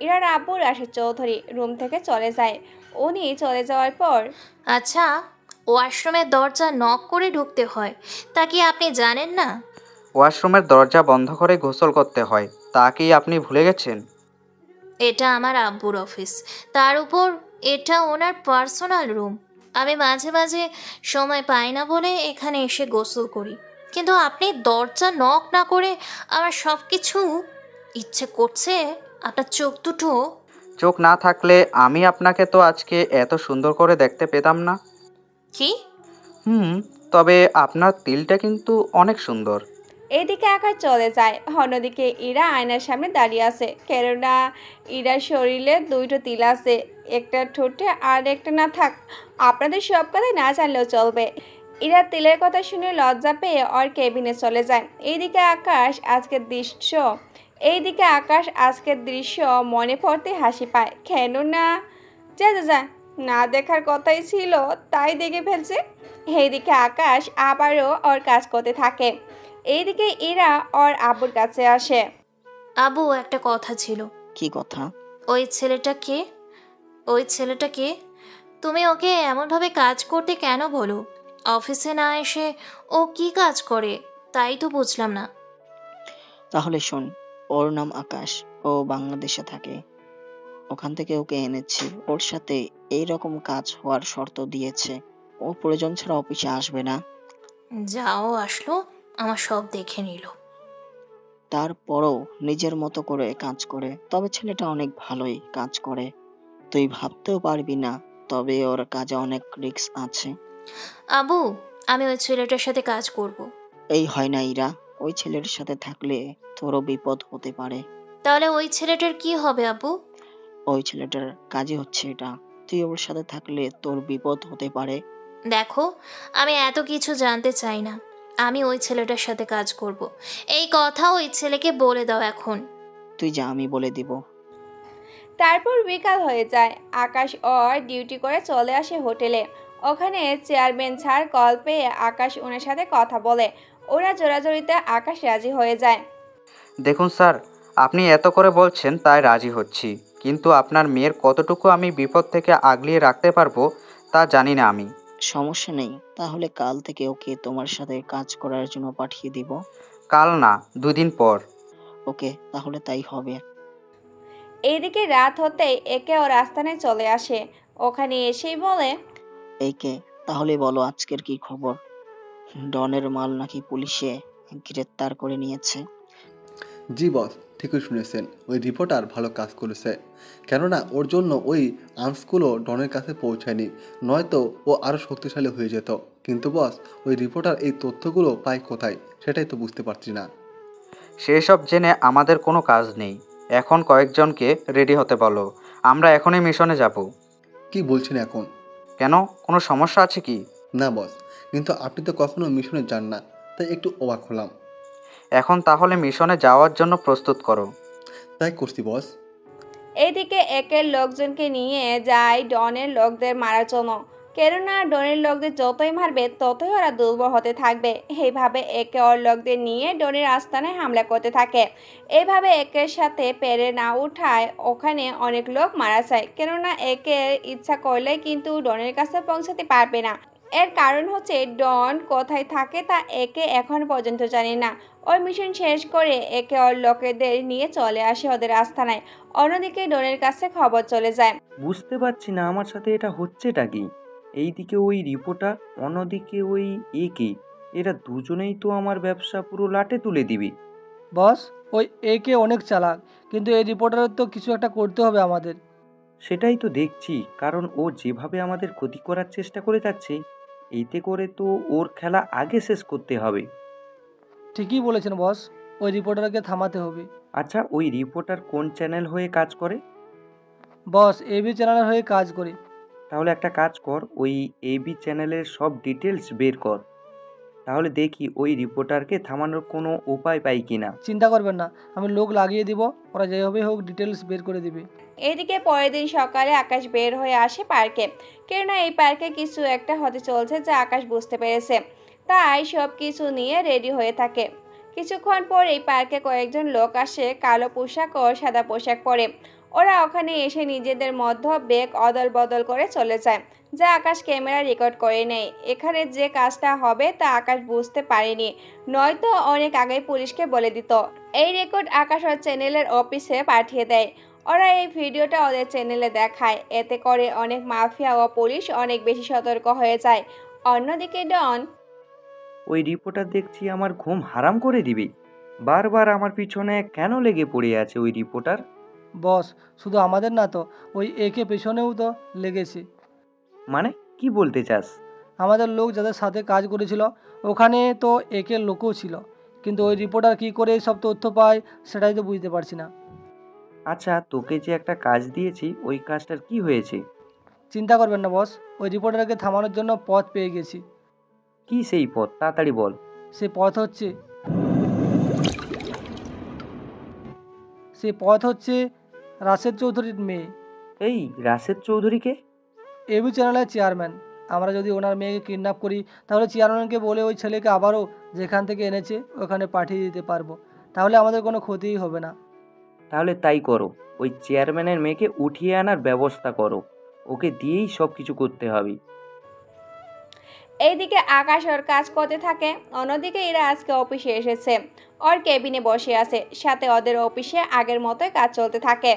Speaker 1: ইরার আব্বু রাশেদ চৌধুরী রুম থেকে চলে যায়। উনি চলে যাওয়ার পর
Speaker 8: আচ্ছা, ওয়াশরুমের দরজা নক করে ঢুকতে হয়, তা কি আপনি জানেন না?
Speaker 3: ওয়াশরুমের দরজা বন্ধ করে গোসল করতে হয়, তা কি আপনি ভুলে গেছেন?
Speaker 8: এটা আমার আব্বুর অফিস, তার উপর এটা ওনার পার্সোনাল রুম। আমি মাঝে মাঝে সময় পাই না বলে এখানে এসে গোসল করি, কিন্তু আপনি দরজা নক না করে আমার সব কিছু... ইচ্ছে করছে আপনার চোখ দুটো...
Speaker 3: চোখ না থাকলে আমি আপনাকে তো আজকে এত সুন্দর করে দেখতে পেতাম না।
Speaker 8: কি?
Speaker 1: হুম,
Speaker 3: তবে আপনার তিলটা কিন্তু অনেক সুন্দর।
Speaker 1: এদিকে আকাশ চলে যায়। অন্যদিকে ইরা আয়নার সামনে দাঁড়িয়ে আছে, কেননা ইরার শরীরে দুইটো তিল আছে, একটা ঠোঁটে আর একটা না। থাক, আপনাদের সব কথা না জানলেও চলবে। ইরা তিলের কথা শুনে লজ্জা পেয়ে ওর কেবিনে চলে যায়। এইদিকে আকাশ আজকের দৃশ্য মনে পড়তে হাসি পায়, কেননা যা যা যা না দেখার কথাই ছিল, তাই দেখে ফেলছে। এইদিকে আকাশ আবারও ওর কাজ করতে থাকে। এইদিকে ইরা ওর আব্বুর কাছে আসে।
Speaker 8: আবু, একটা কথা ছিল।
Speaker 4: কি কথা?
Speaker 8: ওই ছেলেটা কে? ওই ছেলেটা কে? তুমি ওকে এমনভাবে কাজ করতে কেন বলো? অফিসে না এসে ও কি কাজ করে তাই তো বুঝলাম না।
Speaker 4: তাহলে শোন, ওর নাম আকাশ। ও বাংলাদেশে থাকে। ওখান থেকে ওকে এনেছি। ওর সাথে এই রকম কাজ হওয়ার শর্ত দিয়েছে। ও প্রয়োজন ছাড়া অফিসে আসবে না।
Speaker 8: যাও আসলো, আমার সব দেখে নিল।
Speaker 4: তারপরও নিজের মতো করে কাজ করে। তবে ছেলেটা অনেক ভালোই কাজ করে। তুই ভাবতেও পারবি না। তবে ওর কাজে অনেক রিস্ক আছে।
Speaker 8: আবু, আমি ওই ছেলেটার সাথে কাজ করব।
Speaker 4: এই হয় না ইরা, ওই ছেলের সাথে থাকলে তোরও বিপদ হতে পারে।
Speaker 8: তাহলে ওই ছেলেটার কি হবে আবু?
Speaker 4: ওই ছেলেটার কাজই হচ্ছে এটা। তুই ওর সাথে থাকলে তোর বিপদ হতে পারে।
Speaker 8: দেখো, আমি এত কিছু জানতে চাই না। আমি ওই ছেলেটার সাথে কাজ করব। এই কথা ওই ছেলেকে বলে দাও এখন।
Speaker 4: তুই যা, আমি বলে দিব।
Speaker 1: তারপর বিকাল হয়ে যায়। আকাশ ওর ডিউটি করে চলে আসে হোটেলে। ওখানে চেয়ারম্যান স্যার কল পেয়ে আকাশ ওনার সাথে কথা বলে। ওরা জোরাজোরিতে আকাশ রাজি হয়ে যায়।
Speaker 3: দেখুন স্যার, আপনি এত করে বলছেন তাই রাজি হচ্ছি, কিন্তু আপনার মেয়ের কতটুকু আমি বিপদ থেকে আগলিয়ে রাখতে পারবো তা জানি না আমি।
Speaker 4: সমস্যা নেই, তাহলে কাল থেকে ওকে তোমার সাথে কাজ করার জন্য পাঠিয়ে দিব।
Speaker 3: কাল না, 2 দিন পর।
Speaker 4: ওকে, তাহলে তাই হবে।
Speaker 1: এইদিকে রাত হতেই একে ওর আস্তানায় চলে আসে। ওখানে এসেই বলে,
Speaker 4: এই কে? তাহলে বলো আজকের কি খবর? ডনের মাল নাকি পুলিশে গ্রেপ্তার করে নিয়েছে?
Speaker 6: জি বস, ঠিকই শুনেছেন। ওই রিপোর্টার ভালো কাজ করেছে। কেননা ওর জন্য ওই আর্মসগুলো ডনের কাছে পৌঁছায়নি, নয়তো ও আরও শক্তিশালী হয়ে যেত। কিন্তু বস, ওই রিপোর্টার এই তথ্যগুলো পায় কোথায় সেটাই তো বুঝতে পারছি না।
Speaker 3: সেসব জেনে আমাদের কোনো কাজ নেই। এখন কয়েকজনকে রেডি হতে বলো, আমরা এখনই মিশনে যাব।
Speaker 6: কি বলছেন এখন?
Speaker 3: কেন, কোনো সমস্যা আছে কি?
Speaker 6: না বস, কিন্তু আপনি তো কখনো মিশনে যান না, তাই একটু অবাক হলাম।
Speaker 3: এখন তাহলে মিশনে যাওয়ার জন্য প্রস্তুত করো।
Speaker 6: তাই করছি বস।
Speaker 1: এইদিকে একের লোকজনকে নিয়ে যায় ডনের লোকদের মারার জন্য। কেননা ডনের লোকদের যতই মারবে ততই ওরা দুর্বল হতে থাকবে। এইভাবে একে ওর লোকদের নিয়ে ডনের আস্তানায় হামলা করতে থাকে। এইভাবে একের সাথে পেরে না উঠায় ওখানে অনেক লোক মারা যায়। কেননা একে ইচ্ছা করলে কিন্তু ডনের কাছে পৌঁছাতে পারবে না। এর কারণ হচ্ছে ডন কোথায় থাকে তা একে এখন পর্যন্ত জানে না। ওই মিশন শেষ করে একে ওর লোকেদের নিয়ে চলে আসে ওদের আস্তানায়। অন্যদিকে ডনের কাছে খবর চলে যায়।
Speaker 7: বুঝতে পারছি না আমার সাথে এটা হচ্ছেটা কি। এইদিকে ওই রিপোর্টার, অন্যদিকে ওই একে, এরা দুজনেই তো আমার ব্যবসা পুরো লাটে তুলে দিবে।
Speaker 2: বস, ওই একে অনেক চালাক, কিন্তু এই রিপোর্টারের তো কিছু একটা করতে হবে আমাদের।
Speaker 7: সেটাই তো দেখছি, কারণ ও যেভাবে আমাদের ক্ষতি করার চেষ্টা করে যাচ্ছে, এতে করে তো ওর খেলা আগে শেষ করতে হবে।
Speaker 2: ঠিকই বলেছেন বস, ওই রিপোর্টারকে থামাতে হবে।
Speaker 7: আচ্ছা, ওই রিপোর্টার কোন চ্যানেল হয়ে কাজ করে?
Speaker 2: বস, এবি চ্যানেলের হয়ে কাজ করি।
Speaker 7: তাহলে একটা কাজ কর, ওই এবি চ্যানেলের সব ডিটেলস বের কর, তাহলে দেখি ওই রিপোর্টারকে থামানোর কোনো উপায় পাই কিনা।
Speaker 2: চিন্তা করবেন না, আমি লোক লাগিয়ে দিব, ওরা যেভাবে হোক ডিটেলস বের করে দিবে।
Speaker 1: এদিকে পরের দিন সকালে আকাশ বের হয়ে আসে পার্কে। কেননা এই পার্কে কিছু একটা হতে চলছে যা আকাশ বুঝতে পেরেছে। তাই সব কিছু নিয়ে রেডি হয়ে থাকে। কিছুক্ষণ পর এই পার্কে কয়েকজন লোক আসে, কালো পোশাক ও সাদা পোশাক পরে। ওরা ওখানে এসে নিজেদের মধ্যে বেগ অদল বদল করে চলে যায়, যা আকাশ ক্যামেরা রেকর্ড করে নেয়। এখানে যে কাজটা হবে তা আকাশ বুঝতে পারেনি, নয়তো অনেক আগেই পুলিশকে বলে দিত। এই রেকর্ড আকাশ ওর চ্যানেলের অফিসে পাঠিয়ে দেয়। ওরা এই ভিডিওটা ওদের চ্যানেলে দেখায়। এতে করে অনেক মাফিয়া ও পুলিশ অনেক বেশি সতর্ক হয়ে যায়। অন্যদিকে ডন,
Speaker 7: ওই রিপোর্টার দেখছি আমার ঘুম হারাম করে দিবে। বারবার আমার পিছনে কেন লেগে পড়ে আছে ওই রিপোর্টার?
Speaker 2: বস, শুধু আমাদের না তো, ওই একে পেছনেও তো লেগেছে।
Speaker 7: মানে কি বলতে চাস?
Speaker 2: আমাদের লোক যাদের সাথে কাজ করেছিল ওখানে তো একের লোকও ছিল, কিন্তু ওই রিপোর্টার কী করে সব তথ্য পায় সেটাই তো বুঝতে পারছি না।
Speaker 7: আচ্ছা, তোকে যে একটা কাজ দিয়েছি ওই কাজটার কি হয়েছে?
Speaker 2: চিন্তা করবেন না বস, ওই রিপোর্টারকে থামানোর জন্য পথ পেয়ে গেছি।
Speaker 7: কি সেই পথ, তাড়াতাড়ি বল।
Speaker 2: সে পথ হচ্ছে রাশেদ চৌধুরীর মেয়ে।
Speaker 7: এই রাশেদ চৌধুরীকে?
Speaker 2: এবি চ্যানেলের চেয়ারম্যান। আমরা যদি ওনার মেয়েকে কিডন্যাপ করি তাহলে চেয়ারম্যানকে বলে ওই ছেলেকে আবারও যেখান থেকে এনেছে ওখানে পাঠিয়ে দিতে পারবো। তাহলে আমাদের কোনো ক্ষতিই হবে না।
Speaker 7: তাহলে তাই করো, ওই চেয়ারম্যানের মেয়েকে উঠিয়ে আনার ব্যবস্থা করো, ওকে দিয়েই সব কিছু করতে হবে।
Speaker 1: এইদিকে আকাশ ওর কাজ করতে থাকে, অন্যদিকে এরা আজকে অফিসে এসেছে, ওর কেবিনে বসে আছে, সাথে ওদের অফিসে আগের মতোই কাজ চলতে থাকে।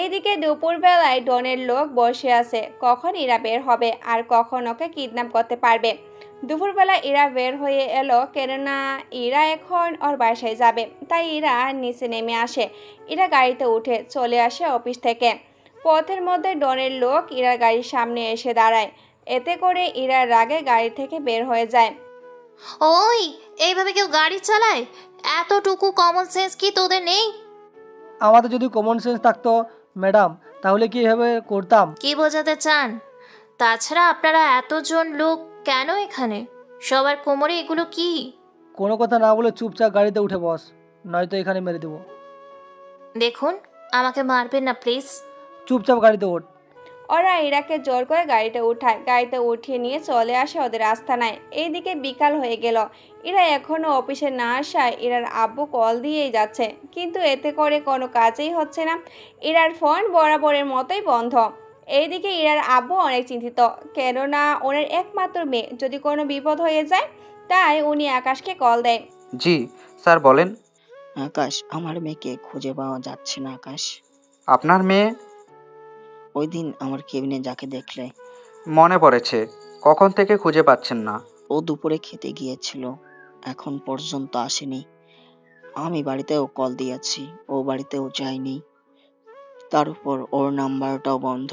Speaker 1: এইদিকে দুপুরবেলায় ডনের লোক বসে আছে, কখন ইরা বের হবে আর কখন ওকে কিডন্যাপ করতে পারবে। দুপুরবেলা ইরা বের হয়ে এলো, কেননা ইরা এখন ওর বাসায় যাবে, তাই ইরা নিচে নেমে আসে। ইরা গাড়িতে উঠে চলে আসে অফিস থেকে। পথের মধ্যে ডনের লোক ইরার গাড়ির সামনে এসে দাঁড়ায়, এতে করে ইরার রাগে গাড়ি থেকে বের হয়ে যায়।
Speaker 8: ওই, এইভাবে কেউ গাড়ি চালায়? এতটুকু কমন সেন্স কি তোদের নেই?
Speaker 2: আমাদের যদি কমন সেন্স থাকতো ম্যাডাম, তাহলে কি এভাবে করতাম?
Speaker 8: কি বোঝাতে চান? তাছাড়া আপনারা এতজন লোক কেন এখানে? সবার কোমরে এগুলো কি?
Speaker 2: কোনো কথা না বলে চুপচাপ গাড়িতে উঠে বস, নয়তো এখানে মেরে দেবো।
Speaker 8: দেখুন, আমাকে মারবেন না প্লিজ।
Speaker 2: চুপচাপ গাড়িতে ওঠ।
Speaker 1: ওরা ইরাকে জোর করে গাড়িতে উঠায়, গাড়িতে উঠিয়ে নিয়ে চলে আসে ওদের আস্তানায়। এইদিকে বিকাল হয়ে গেল, ইরা এখনো অফিসে না আসায় ইরার আব্বু কল দিয়েই যাচ্ছে, কিন্তু এতে করে কোনো কাজেই হচ্ছে না। ইরার ফোন বরাবরের মতোই বন্ধ। এইদিকে ইরার আব্বু অনেক চিন্তিত, কেননা ওনার একমাত্র মেয়ে যদি কোনো বিপদ হয়ে যায়, তাই উনি আকাশকে কল দেয়।
Speaker 3: জি স্যার, বলেন।
Speaker 4: আকাশ, আমার মেয়েকে খুঁজে পাওয়া যাচ্ছে না আকাশ।
Speaker 3: আপনার মেয়ে?
Speaker 4: ওই দিন আমার কেবিনে যাকে দেখলে,
Speaker 3: মনে পড়েছে। কখন থেকে খুঁজে পাচ্ছেন না?
Speaker 4: ও দুপুরে খেতে গিয়েছিল, এখন পর্যন্ত আসেনি। আমি বাড়িতেও কল দিয়েছি, ও বাড়িতেও যায়নি। তার উপর ওর নাম্বারটাও বন্ধ।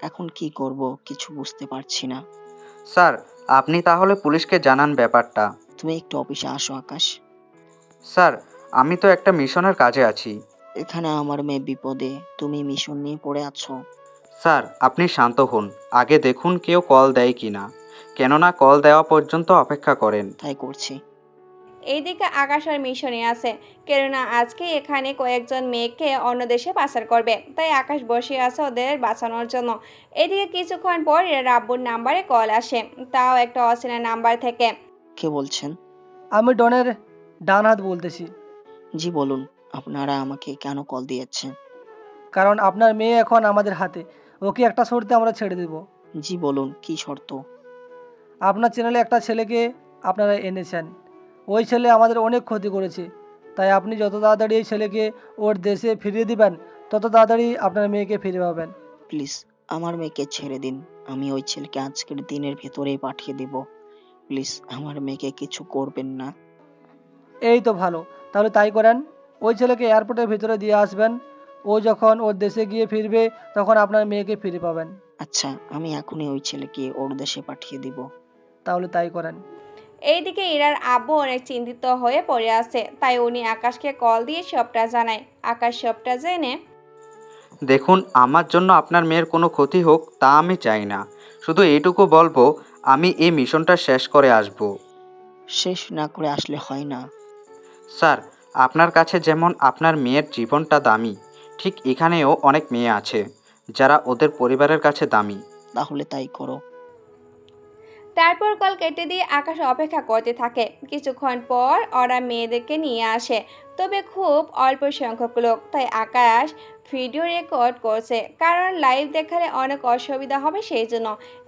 Speaker 4: এখন কি করব কিছু বুঝতে পারছি না।
Speaker 3: স্যার, আপনি তাহলে পুলিশকে জানান ব্যাপারটা।
Speaker 4: তুমি একটু অফিসে আসো আকাশ।
Speaker 3: স্যার, আমি তো একটা মিশনের কাজে আছি।
Speaker 4: এখানে আমার মেয়ে বিপদে, তুমি মিশন নিয়ে পড়ে আছো।
Speaker 3: স্যার, আপনি শান্ত হন, আগে দেখুন কেউ কল দেয় কি না, কেননা কল দেওয়া পর্যন্ত অপেক্ষা করেন।
Speaker 4: তাই করছি।
Speaker 1: এইদিকে আকাশ আর মিশনে আছে, কেননা আজকে এখানে কয়েকজন মেয়েকে অন্য দেশে পাচার করবে, তাই আকাশ বসে আছে ওদের বাঁচানোর জন্য। এদিকে কিছুক্ষণ পর এর রাব্বুর নাম্বারে কল আসে, তাও একটা অচেনা নাম্বার থেকে।
Speaker 4: কে বলছেন?
Speaker 2: আমি ডনের ডান হাত বলতেছি।
Speaker 4: জি বলুন, আপনারা আমাকে কেন কল দিয়েছেন?
Speaker 2: কারণ আপনার মেয়ে এখন আমাদের হাতে, ওকে একটা শর্তে আমরা ছেড়ে দেব।
Speaker 4: জি বলুন, কি শর্ত?
Speaker 2: আপনার চ্যানেলে একটা ছেলেকে আপনারা এনেছেন, ওই ছেলে আমাদের অনেক ক্ষতি করেছে, তাই আপনি যত তাড়াতাড়ি এই ছেলেকে ওর দেশে ফিরিয়ে দিবেন তত তাড়াতাড়ি আপনার মেয়েকে ফিরে পাবেন।
Speaker 4: প্লিজ আমার মেয়েকে ছেড়ে দিন, আমি ওই ছেলেকে আজকের দিনের ভেতরেই পাঠিয়ে দিব। প্লিজ আমার মেয়েকে কিছু করবেন না।
Speaker 2: এই তো ভালো, তাহলে তাই করেন, ওই ছেলেকে এয়ারপোর্টের ভিতরে দিয়ে আসবেন। ও যখন ওর দেশে গিয়ে ফিরবে তখন আপনার মেয়েকে ফিরে পাবেন।
Speaker 4: আচ্ছা, আমি এখনই ওই ছেলেকে ওর দেশে পাঠিয়ে দিব।
Speaker 2: তাহলে তাই করেন।
Speaker 1: এইদিকে ইরার আব্বু অনেক চিন্তিত হয়ে পড়ে আছে, তাই উনি আকাশকে কল দিয়ে সবটা জানায়। আকাশ সবটা জেনে
Speaker 3: দেখুন, আমার জন্য আপনার মেয়ের কোনো ক্ষতি হোক তা আমি চাই না, শুধু এইটুকু বলবো, আমি এই মিশনটা শেষ করে আসব।
Speaker 4: শেষ না করে আসলে হয় না।
Speaker 3: স্যার, আপনার কাছে যেমন আপনার মেয়ের জীবনটা দামি, ঠিক এখানেও অনেক মেয়ে আছে যারা ওদের পরিবারের কাছে দামি।
Speaker 4: তাহলে তাই করো।
Speaker 1: তারপর কল কেটে দিয়ে আকাশ অপেক্ষা করতে থাকে। কিছুক্ষণ পর ওরা মেয়েদেরকে নিয়ে আসে, তবে খুব অল্প সংখ্যক লোক, তাই আকাশ ভিডিও রেকর্ড করছে, কারণ লাইভ দেখালে অনেক অসুবিধা হবে সেই জন্য।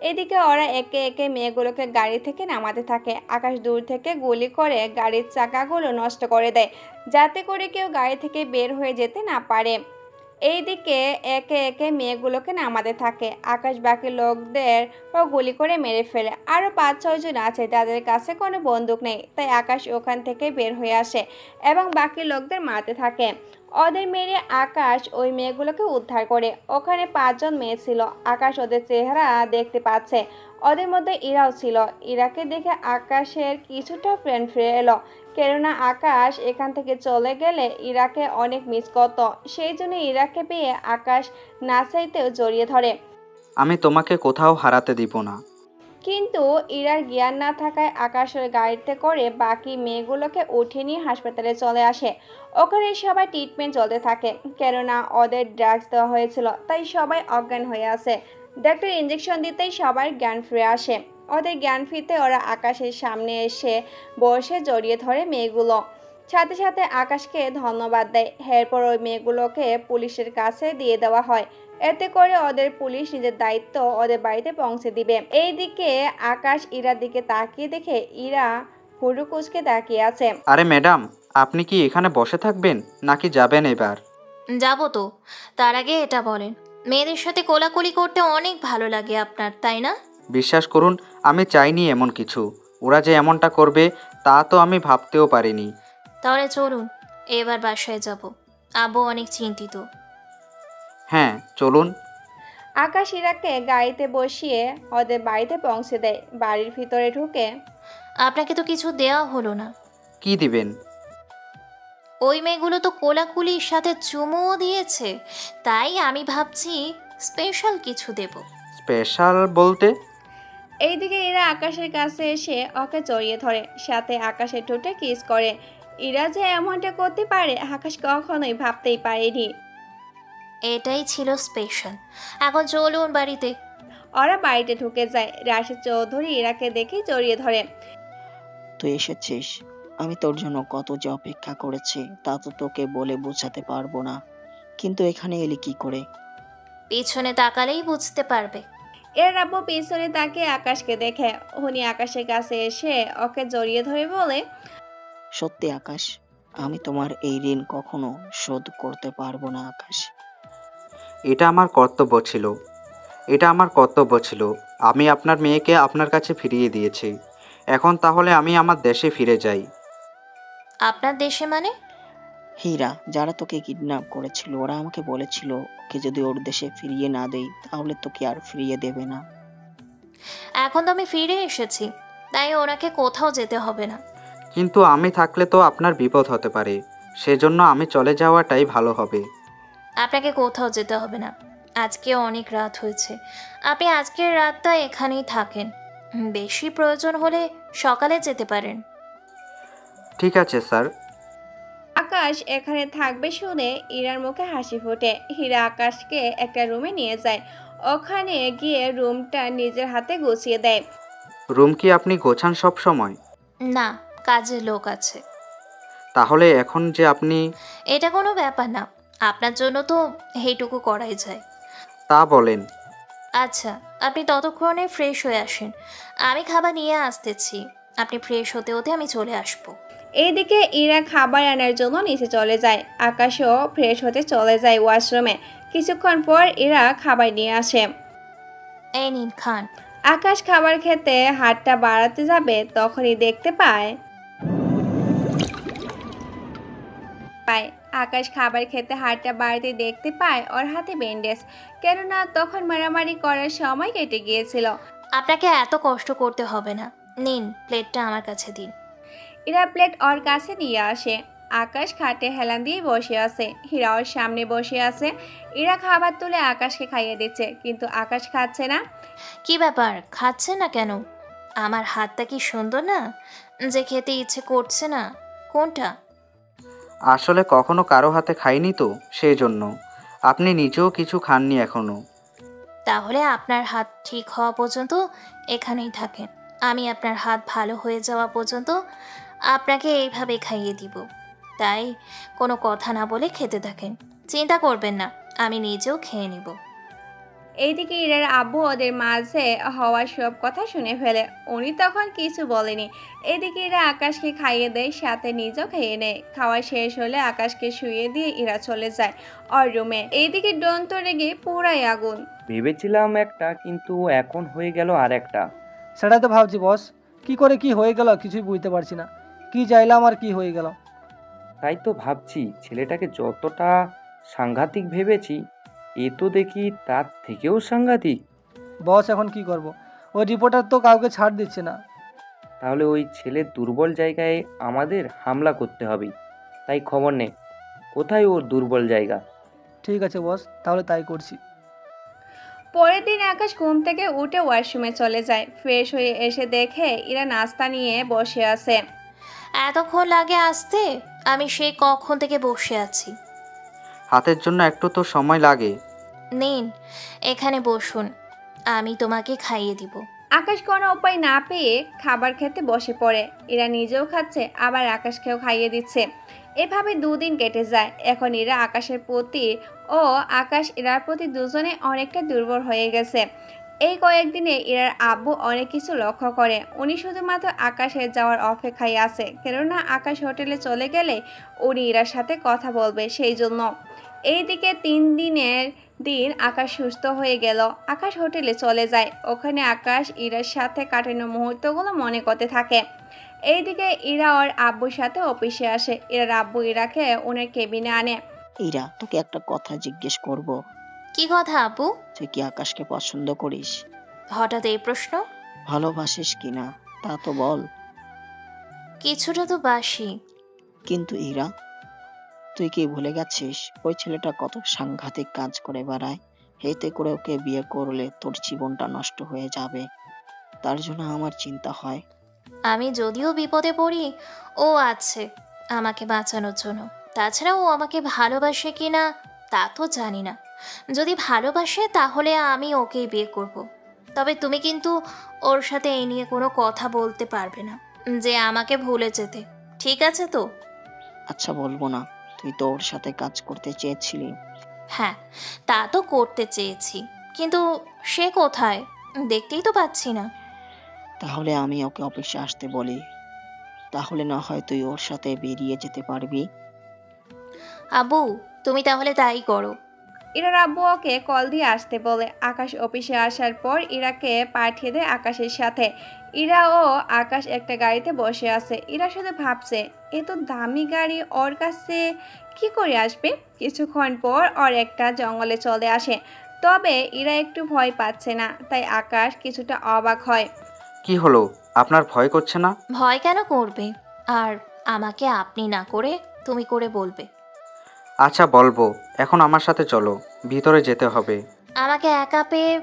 Speaker 1: এদিকে ওরা একে একে মেয়েগুলোকে গাড়ি থেকে নামাতে থাকে। আকাশ দূর থেকে গুলি করে গাড়ির চাকাগুলো নষ্ট করে দেয়, যাতে করে কেউ গাড়ি থেকে বের হয়ে যেতে না পারে। এইদিকে একে একে মেয়েগুলোকে নামাতে থাকে। আকাশ বাকি লোকদের গুলি করে মেরে ফেলে। আরও 5-6 জন আছে, তাদের কাছে কোনো বন্দুক নেই, তাই আকাশ ওখান থেকে বের হয়ে আসে এবং বাকি লোকদের মারতে থাকে। ওদের মেরে আকাশ ওই মেয়েগুলোকে উদ্ধার করে। ওখানে 5 জন মেয়ে ছিল, আকাশ ওদের চেহারা দেখতে পাচ্ছে। ওদের মধ্যে ইরাও ছিল। ইরাকে দেখে আকাশের কিছুটা প্রাণ ফিরে এলো, কেননা আকাশ এখান থেকে চলে গেলে ইরাকে অনেক মিস করত। সেই জন্য ইরাকে পেয়ে আকাশ না চাইতেও জড়িয়ে ধরে।
Speaker 3: আমি তোমাকে কোথাও হারাতে দিব না।
Speaker 1: কিন্তু ইরার জ্ঞান না থাকায় আকাশের গাড়িতে করে বাকি মেয়েগুলোকে উঠে নিয়ে হাসপাতালে চলে আসে। ওখানে সবাই ট্রিটমেন্ট চলতে থাকে, কেননা ওদের ড্রাগস দেওয়া হয়েছিল, তাই সবাই অজ্ঞান হয়ে আছে। ডাক্তার ইঞ্জেকশন দিতেই সবার জ্ঞান ফিরে আসে। ওদের জ্ঞান ফিরতে ওরা আকাশের সামনে এসে বসে জড়িয়ে ধরে মেয়েগুলো, সাথে সাথে আকাশকে ধন্যবাদ দেয়। এরপর ওই মেয়েগুলোকে পুলিশের কাছে দিয়ে দেওয়া হয়, এতে করে ওদের পুলিশ নিজের দায়িত্ব ওদের বাড়িতে পৌঁছে দিবে। এইদিকে আকাশ ইরার দিকে তাকিয়ে দেখে ইরা হুড়ুকুচকে তাকিয়ে আছে।
Speaker 3: আরে ম্যাডাম, আপনি কি এখানে বসে থাকবেন নাকি যাবেন এবার?
Speaker 8: যাবো তো, তার আগে এটা বলেন, মেয়েদের সাথে কোলাকুলি করতে অনেক ভালো লাগে আপনার, তাই না?
Speaker 3: বিশ্বাস করুন, আমি চাইনি এমন কিছু। ওরা যে এমনটা করবে তা তো আমি ভাবতেও পারিনি।
Speaker 8: তাহলে চলুন, এবার বাসায় যাব। আব্বু অনেক চিন্তিত।
Speaker 3: হ্যাঁ চলুন।
Speaker 1: আকাশ ইরাকে গাড়িতে বসিয়ে ওদের বাড়িতে পৌঁছে দেয়। বাড়ির ভিতরে ঢুকে
Speaker 8: আপনাকে তো কিছু দেওয়া হলো না।
Speaker 3: কি দিবেন?
Speaker 8: ওই মেয়েগুলো তো কোলাকুলির সাথে চুমুও দিয়েছে, তাই আমি ভাবছি স্পেশাল কিছু দেব।
Speaker 3: স্পেশাল বলতে?
Speaker 1: এইদিকে ইরা আকাশের কাছে এসে ওকে জড়িয়ে ধরে, সাথে আকাশের ঠোঁটে কিস করে। ইরা যে এমনটা করতে পারে আকাশ কখনোই ভাবতেই পারেনি।
Speaker 8: এটাই ছিল স্পেশাল। এখন চলুন বাড়িতে।
Speaker 1: ওরা বাড়িতে ঢুকে যায়। রাশেদ চৌধুরী ইরাকে দেখে জড়িয়ে ধরে।
Speaker 4: তুই এসেছিস, আমি তোর জন্য কত যে অপেক্ষা করেছি তা তো তোকে বলে বোঝাতে পারবো না। কিন্তু এখানে এলি কি করে?
Speaker 8: পিছনে তাকালেই বুঝতে পারবে।
Speaker 1: এর আব্বু পিছনে তাকে আকাশকে দেখে। উনি আকাশের কাছে এসে ওকে জড়িয়ে ধরে বলে,
Speaker 4: সত্যি আকাশ, আমি তোমার এই ঋণ কখনো শোধ করতে পারবো না আকাশ।
Speaker 3: এটা আমার কর্তব্য ছিল। এটা আমার কর্তব্য ছিল। আমি আপনার মেয়েকে আপনার কাছে ফিরিয়ে দিয়েছি। এখন তাহলে আমি আমার দেশে ফিরে যাই।
Speaker 8: আপনার দেশে মানে?
Speaker 4: হীরা, যারা তোকে কিডন্যাপ করেছিল ওরা আমাকে বলেছিল ওকে যদি ওর দেশে ফিরিয়ে না দেই তাহলে তোকে আর ফিরিয়ে দেবে না।
Speaker 8: এখন তো আমি ফিরে এসেছি, তাই ওনাকে কোথাও যেতে হবে না।
Speaker 3: কিন্তু আমি থাকলে তো আপনার বিপদ হতে পারে। সেজন্য আমি চলে যাওয়াটাই ভালো হবে।
Speaker 8: আপনাকে কোথাও যেতে হবে না। আজকে অনেক রাত হয়েছে, আপনি আজকের রাতটা এখানেই থাকেন। বেশি প্রয়োজন হলে সকালে যেতে পারেন।
Speaker 3: ঠিক আছে স্যার।
Speaker 1: আকাশ এখানে থাকবে শুনে ইরার মুখে হাসি ফোটে। হীরা আকাশকে একটা রুমে নিয়ে যায়। ওখানে গিয়ে রুমটা নিজের হাতে গুছিয়ে দেয়।
Speaker 3: রুম কি আপনি গোছান সব সময়?
Speaker 8: না, কাজের লোক আছে।
Speaker 3: তাহলে এখন যে আপনি...
Speaker 8: এটা কোনো ব্যাপার না, আপনার জন্য তো এইটুকু করাই যায়।
Speaker 3: তা বলেন।
Speaker 8: আচ্ছা, আপনি ততক্ষণে ফ্রেশ হয়ে আসেন, আমি খাবার নিয়ে আসতেছি। আপনি ফ্রেশ হতে হতে আমি চলে আসবো।
Speaker 1: এইদিকে ইরা খাবার আনার জন্য নিচে চলে যায়। আকাশও ফ্রেশ হতে চলে যায় ওয়াশরুমে। কিছুক্ষণ পর ইরা খাবার নিয়ে আসে।
Speaker 8: এই নিন খান।
Speaker 1: আকাশ খাবার খেতে হাতটা বাড়াতে যাবে তখনই দেখতে পায় পায় আকাশ খাবার খেতে হাতটা বাড়াতে দেখতে পায় ওর হাতে ব্যান্ডেজ, কেননা তখন মারামারি করার সময় কেটে গিয়েছিল।
Speaker 8: আপনাকে এত কষ্ট করতে হবে না, নিন প্লেটটা আমার কাছে দিন।
Speaker 1: ইরা প্লেট ওর কাছে নিয়ে আসে। আকাশ খাটে হেলান দিয়ে বসে আছে। হীরা ওর সামনে বসে আছে। ইরা খাবার তুলে আকাশকে খাইয়ে দিচ্ছে, কিন্তু আকাশ খাচ্ছে না।
Speaker 8: কি ব্যাপার, খাচ্ছে না কেন? আমার হাতটা কি সুন্দর না যে খেতে ইচ্ছে করছে না? কোনটা?
Speaker 3: আসলে কখনো কারো হাতে খাইনি তো, সেই জন্য। আপনি নিজেও কিছু খাননি এখনো।
Speaker 8: তাহলে আপনার হাত ঠিক হওয়া পর্যন্ত এখানেই থাকেন। আমি আপনার হাত ভালো হয়ে যাওয়া পর্যন্ত আপনাকে এইভাবে খাইয়ে দিব। তাই কোনো কথা না বলে খেতে থাকেন, চিন্তা করবেন না, আমি নিজেও খেয়ে নিব।
Speaker 1: এইদিকে ইরার আব্বু ওদের মাঝে হওয়া সব কথা শুনে ফেলে। উনি তখন কিছু বলেনি। এদিকে ইরা আকাশকে খাইয়ে দেয়, সাথে নিজেও খেয়ে নেয়। খাওয়া শেষ হলে আকাশকে শুইয়ে দিয়ে ইরা চলে যায় ওর রুমে। এইদিকে ডন তো রেগে পুরাই আগুন।
Speaker 7: ভেবেছিলাম একটা, কিন্তু এখন হয়ে গেল আর একটা।
Speaker 2: সেটাই তো ভাবছি বস, কি করে কি হয়ে গেল কিছুই বুঝতে পারছি না। কি চাইলাম আর কি হয়ে গেল।
Speaker 7: তাই তো ভাবছি, ছেলেটাকে যতটা সাংঘাতিক ভেবেছি, এ তো দেখি তার থেকেও সাংঘাতিক।
Speaker 2: বস এখন কি করব, ওই রিপোর্টার তো কাউকে ছাড় দিচ্ছে না।
Speaker 7: তাহলে ওই ছেলের দুর্বল জায়গায় আমাদের হামলা করতে হবে। তাই খবর নে, কোথায় ওর দুর্বল জায়গা।
Speaker 2: ঠিক আছে বস, তাহলে তাই করছি।
Speaker 1: পরের দিন আকাশ ঘুম থেকে উঠে ওয়াশরুমে চলে যায়। ফ্রেশ হয়ে এসে দেখে ইরা নাস্তা নিয়ে বসে আছে।
Speaker 8: এতক্ষণ লাগে আসতে? আমি সেই কখন থেকে বসে আছি।
Speaker 3: হাতের জন্য একটু তো সময় লাগে।
Speaker 8: নিন, এখানে বসুন, আমি তোমাকে খাইয়ে দিব।
Speaker 1: আকাশ কোনো উপায় না পেয়ে খাবার খেতে বসে পড়ে। এরা নিজেও খাচ্ছে, আবার আকাশকেও খাইয়ে দিচ্ছে। এভাবে দুদিন কেটে যায়। এখন এরা আকাশের প্রতি ও আকাশ এরার প্রতি দুজনে অনেকটা দুর্বল হয়ে গেছে। এই কয়েকদিনে এরার আব্বু অনেক কিছু লক্ষ্য করে। উনি শুধুমাত্র আকাশের যাওয়ার অপেক্ষায় আছে, কেননা আকাশ হোটেলে চলে গেলে উনি এরার সাথে কথা বলবে, সেই জন্য। এইদিকে 3 দিনের দিন আকাশ সুস্থ হয়ে গেল। আকাশ হোটেলে চলে যায়। ওখানে আকাশ ইরার সাথে কাটানো মুহূর্তগুলো মনে করতে থাকে। এইদিকে ইরা ওর আব্বুর সাথে অফিসে আসে। ইরার আব্বু ইরাকে ওনার কেবিনে আনে।
Speaker 4: ইরা, তোকে একটা কথা জিজ্ঞেস করব।
Speaker 8: কি কথা আব্বু?
Speaker 4: তুই কি আকাশকে পছন্দ করিস?
Speaker 8: হঠাৎ এই প্রশ্ন?
Speaker 4: ভালোবাসিস কিনা তা তো বল।
Speaker 8: কিছুটা তো বাসি।
Speaker 4: কিন্তু ইরা, তুই কি ভুলে গেছিস ওই ছেলেটা কত সাংঘাতিক কাজ করে বেড়ায়? এতে করে ওকে বিয়ে করলে তোর জীবনটা নষ্ট হয়ে যাবে। তার জন্য আমার চিন্তা হয়।
Speaker 8: আমি যদিও বিপদে পড়ি, ও আছে আমাকে বাঁচানোর জন্য। তাছাড়া ও আমাকে ভালোবাসে কিনা তা তো জানি না। যদি ভালোবাসে তাহলে আমি ওকেই বিয়ে করব। তবে তুমি কিন্তু ওর সাথে এই নিয়ে কোনো কথা বলতে পারবে না যে আমাকে ভুলে যেতে, ঠিক আছে তো?
Speaker 4: আচ্ছা, বলবো না। তুই তো ওর সাথে কাজ করতে চেয়েছিলি।
Speaker 8: হ্যাঁ, তা তো করতে চেয়েছি, কিন্তু সে কোথায় দেখতেই তো পাচ্ছি না।
Speaker 4: তাহলে আমি ওকে অফিসে আসতে বলি। তাহলে না হয় তুই ওর সাথে বেরিয়ে যেতে পারবি।
Speaker 8: আব্বু, তুমি তাহলে তাই করো।
Speaker 1: ইরার আব্বু ওকে কল দিয়ে আসতে বলে। আকাশ অফিসে আসার পর ইরাকে পাঠিয়ে দেয় আকাশের সাথে। ইরা ও আকাশ একটা গাড়িতে বসে আছে। ইরা শুধু ভাবছে, এ তো দামি গাড়ি, ওর কাছে কি করে আসবে। কিছুক্ষণ পর ওর একটা জঙ্গলে চলে আসে। তবে ইরা একটু ভয় পাচ্ছে না, তাই আকাশ কিছুটা অবাক হয়।
Speaker 3: কি হলো, আপনার ভয় করছে না?
Speaker 8: ভয় কেন করবে? আর আমাকে আপনি না করে তুমি করে বলবে।
Speaker 3: আচ্ছা বলবো, এখন আমার সাথে চলো, ভিতরে যেতে হবে।
Speaker 8: আমাকে একা পেয়ে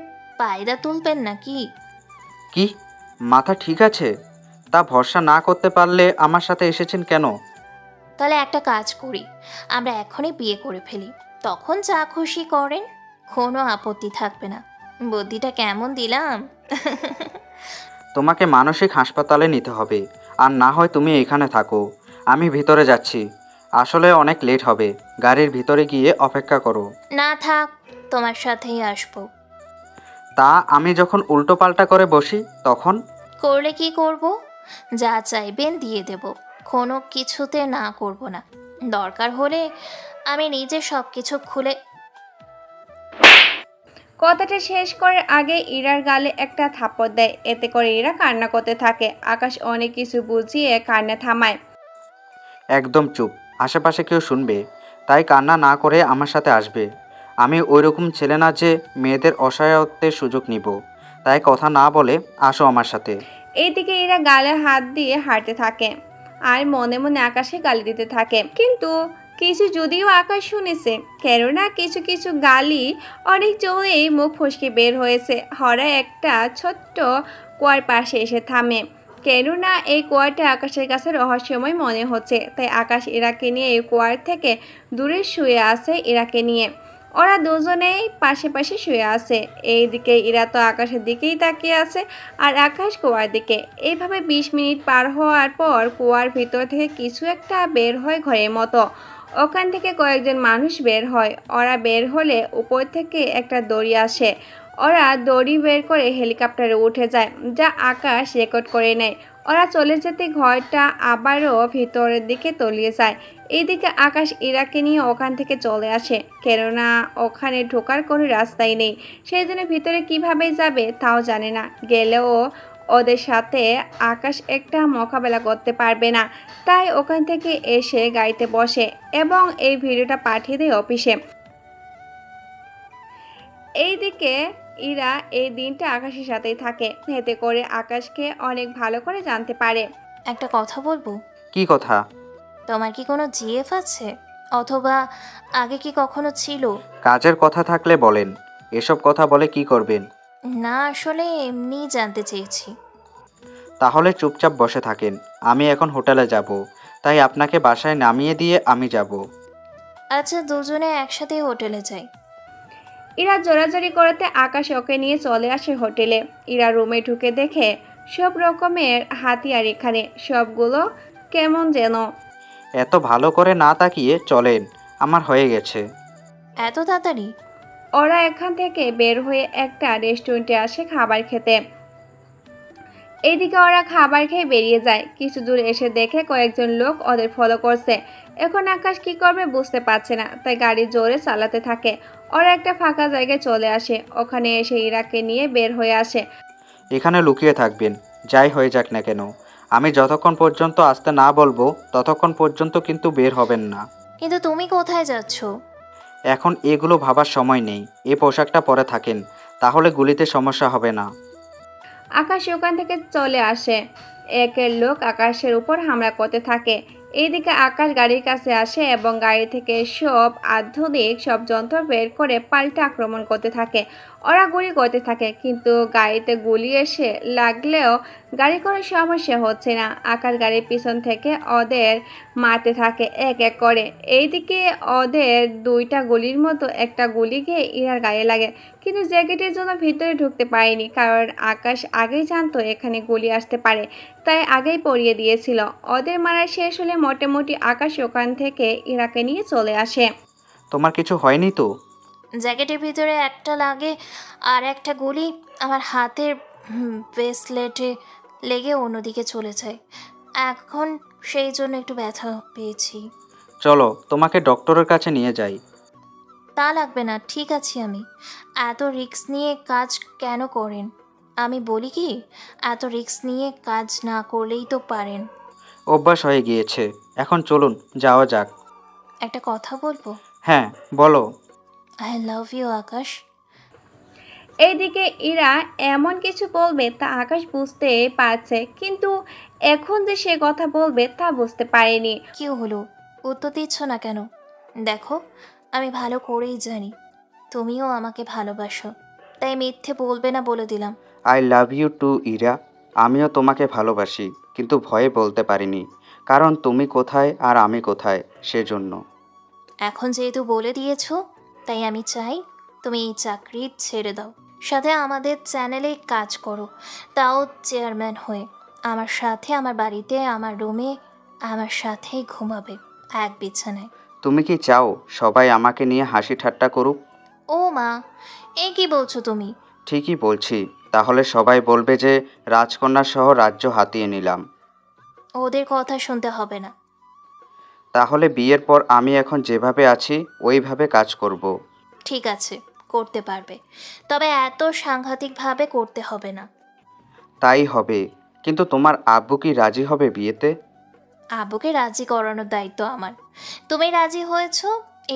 Speaker 8: পায়দা তুলবেন নাকি?
Speaker 3: কি, মাথা ঠিক আছে? তা ভরসা না করতে পারলে আমার সাথে এসেছেন কেন?
Speaker 8: তাহলে একটা কাজ করি, আমরা এখনই বিয়ে করে ফেলি, তখন যা খুশি করেন, কোনো আপত্তি থাকবে না। বুদ্ধিটা কেমন দিলাম?
Speaker 3: তোমাকে মানসিক হাসপাতালে নিতে হবে, আর না হয় তুমি এখানে থাকো। আমি ভিতরে যাচ্ছি, আসলে অনেক লেট হবে। গাড়ির ভিতরে গিয়ে অপেক্ষা করো।
Speaker 8: না থাক, তোমার সাথেই আসবো।
Speaker 3: তা আমি যখন উল্টো পাল্টা করে বসি তখন?
Speaker 8: করলে কি করব? যা চাইবেন দিয়ে দেব, কোনো কিছুতে না করব না। দরকার হলে আমি নিজে সব কিছু খুলে।
Speaker 1: কথাটা শেষ করার আগে ইরার গালে একটা থাপ্পড় দেয়। এতে করে ইরা কান্না করতে থাকে। আকাশ অনেক কিছু বুঝিয়ে কান্না থামায়।
Speaker 3: একদম চুপ, আশেপাশে কেউ শুনবে, তাই কান্না না করে আমার সাথে আসবে। আমি ওইরকম ছেলে না যে মেয়েদের অসহায়ত্বের সুযোগ নিব। তাই কথা না বলে আসো আমার সাথে।
Speaker 1: এইদিকে এরা গালে হাত দিয়ে হাঁটতে থাকে আর মনে মনে আকাশে গালি দিতে থাকে। কিন্তু কিছু যদিও আকাশ শুনেছে, কেননা কিছু কিছু গালি অনেক জোরেই মুখ ফসকে বের হয়েছে। হঠাৎ একটা ছোট্ট কুয়ার পাশে এসে থামে, কেননা এই কুয়াটা আকাশের কাছে রহস্যময় মনে হচ্ছে। তাই আকাশ এরাকে নিয়ে এই কুয়ার থেকে দূরে শুয়ে আছে এরাকে নিয়ে। ওরা দুজনেই পাশে পাশে শুয়ে আছে। এইদিকে ইরা তো আকাশের দিকেই তাকিয়ে আছে, আর আকাশ কুয়ার দিকে। এইভাবে 20 মিনিট পার হওয়ার পর কুয়ার ভিতর থেকে কিছু একটা বের হয় ঘরের মতো। ওখান থেকে কয়েকজন মানুষ বের হয়। ওরা বের হলে উপর থেকে একটা দড়ি আসে। ওরা দড়ি বের করে হেলিকপ্টারে উঠে যায়, যা আকাশ রেকর্ড করে নেয়। ওরা চলে যেতে ঘরটা আবারও ভিতরের দিকে তলিয়ে যায়। এইদিকে আকাশ ইরাকে নিয়ে ওখান থেকে চলে আসে, কেননা ওখানে ঢোকার কোনো রাস্তাই নেই। সেই জন্য ভিতরে কিভাবে যাবে তাও জানে না। গেলেও ওদের সাথে আকাশ একটা মোকাবেলা করতে পারবে না। তাই ওখান থেকে এসে গাড়িতে বসে এবং এই ভিডিওটা পাঠিয়ে দেয় অফিসে। এইদিকে ইরা এই দিনটা আকাশের সাথেই থাকে। এতে করে আকাশকে অনেক ভালো করে জানতে পারে।
Speaker 8: একটা কথা বলবো?
Speaker 3: কি কথা?
Speaker 8: তোমার কি কোনো জিএফ আছে, অথবা আগে কি কখনো ছিল?
Speaker 3: কাজের কথা থাকলে বলেন, এসব কথা বলে কি করবেন?
Speaker 8: না, আসলে এমনিই জানতে চেয়েছি।
Speaker 3: তাহলে চুপচাপ বসে থাকেন। আমি এখন হোটেলে যাব, তাই আপনাকে বাসায় নামিয়ে দিয়ে আমি যাব।
Speaker 8: আচ্ছা, দুজনে একসাথেই হোটেলে যাই।
Speaker 1: ইরা জোরাজোরি করতে আকাশ ওকে নিয়ে চলে আসে হোটেলে। ইরা রুমে ঢুকে দেখে সব রকমের হাতিয়ার এখানে, সবগুলো কেমন যেন।
Speaker 3: এত ভালো করে না তাকিয়ে চলেন, আমার হয়ে গেছে।
Speaker 8: এত তাড়াতাড়ি?
Speaker 1: ওরা এখান থেকে বের হয়ে একটা রেস্টুরেন্টে আসে খাবার খেতে। এইদিকে ওরা খাবার খেয়ে বেরিয়ে যায়। কিছু দূর এসে দেখে কয়েকজন লোক ওদের ফলো করছে। এখন আকাশ কি করবে বুঝতে পারছে না, তাই গাড়ি জোরে চালাতে থাকে। ওরা একটা ফাঁকা জায়গায় চলে আসে। ওখানে এসে ইরাকে নিয়ে বের হয়ে আসে।
Speaker 3: এখানে লুকিয়ে থাকবেন, যাই হয়ে যাক না কেন। আমি যতক্ষণ পর্যন্ত আসতে না বলবো ততক্ষণ পর্যন্ত কিন্তু বের হবেন না।
Speaker 8: কিন্তু তুমি কোথায় যাচ্ছ?
Speaker 3: এখন এগুলো ভাবার সময় নেই। এই পোশাকটা পরে থাকেন, তাহলে গুলিতে সমস্যা হবে না।
Speaker 1: আকাশ ওখান থেকে চলে আসে। একের লোক আকাশের উপর হামলা করতে থাকে। এইদিকে আকাশ গাড়ির কাছে আসে এবং গাড়ি থেকে সব আধুনিক সব যন্ত্র বের করে পাল্টা আক্রমণ করতে থাকে। ওরা গুলি করতে থাকে, কিন্তু গাড়িতে গুলি এসে লাগলেও গাড়ি কোনো সমস্যা হচ্ছে না। আকাশ গাড়ির পিছন থেকে ওদের মারতে থাকে এক এক করে। এইদিকে ওদের দুইটা গুলির মতো একটা গুলি গিয়ে ইরার গায়ে লাগে, কিন্তু জ্যাকেটের জন্য ভিতরে ঢুকতে পারেনি, কারণ আকাশ আগেই জানতো এখানে গুলি আসতে পারে, তাই আগেই পরিয়ে দিয়েছিল। ওদের মারা শেষ হলে মোটামুটি আকাশ ওখান থেকে ইরাকে নিয়ে চলে আসে।
Speaker 3: তোমার কিছু হয়নি তো?
Speaker 8: জ্যাকেটের ভিতরে একটা লাগে, আর একটা গুলি আমার হাতের ব্রেসলেটে লেগে অন্যদিকে চলে যায়। এখন সেই জন্য একটু ব্যথা পেয়েছি।
Speaker 3: চলো তোমাকে ডক্টরের কাছে নিয়ে যাই।
Speaker 8: তা লাগবে না, ঠিক আছি আমি। এত রিস্ক নিয়ে কাজ কেন করেন? আমি বলি কি, এত রিস্ক নিয়ে কাজ না করলেই তো পারেন।
Speaker 3: অভ্যাস হয়ে গিয়েছে, এখন চলুন যাওয়া যাক।
Speaker 8: একটা কথা বলবো?
Speaker 3: হ্যাঁ বলো।
Speaker 8: আই লাভ ইউ আকাশ।
Speaker 1: এইদিকে ইরা এমন কিছু বলবে তা আকাশ বুঝতে পারছে, কিন্তু এখন যে সে কথা বলবে তা বুঝতে পারেনি।
Speaker 8: কি হলো, উত্তর দিচ্ছ না কেন? দেখো, আমি ভালো করেই জানি তুমিও আমাকে ভালোবাসো, তাই মিথ্যে বলবে না বলে দিলাম।
Speaker 3: I love you too Ira. আমিও তোমাকে ভালোবাসি, কিন্তু ভয়ে বলতে পারিনি, কারণ তুমি কোথায় আর আমি কোথায় সেজন্য।
Speaker 8: এখন যেহেতু বলে দিয়েছো, তাই আমি চাই তুমি এই চাকরি ছেড়ে দাও, সাথে আমাদের চ্যানেলে কাজ করো, তাও চেয়ারম্যান হয়ে। আমার সাথে আমার বাড়িতে আমার রুমে আমার সাথেই ঘুমাবে, এক বিছানায়।
Speaker 3: তুমি কি চাও সবাই আমাকে নিয়ে হাসি ঠাট্টা করুক?
Speaker 8: ও মা, এ কি বলছো তুমি?
Speaker 3: ঠিকই বলছি, তাহলে সবাই বলবে যে রাজকন্যা সহ রাজ্য হাতিয়ে নিলাম।
Speaker 8: ওদের কথা শুনতে হবে না।
Speaker 3: তাহলে বিয়ের পর আমি এখন যেভাবে আছি ওইভাবে কাজ করব।
Speaker 8: ঠিক আছে, করতে পারবে, তবে এত সাংঘাতিকভাবে করতে হবে না।
Speaker 3: তাই হবে, কিন্তু তোমার আব্বু কি রাজি হবে বিয়েতে?
Speaker 8: আব্বুকে রাজি করানোর দায়িত্ব আমার। তুমি রাজি হয়েছো,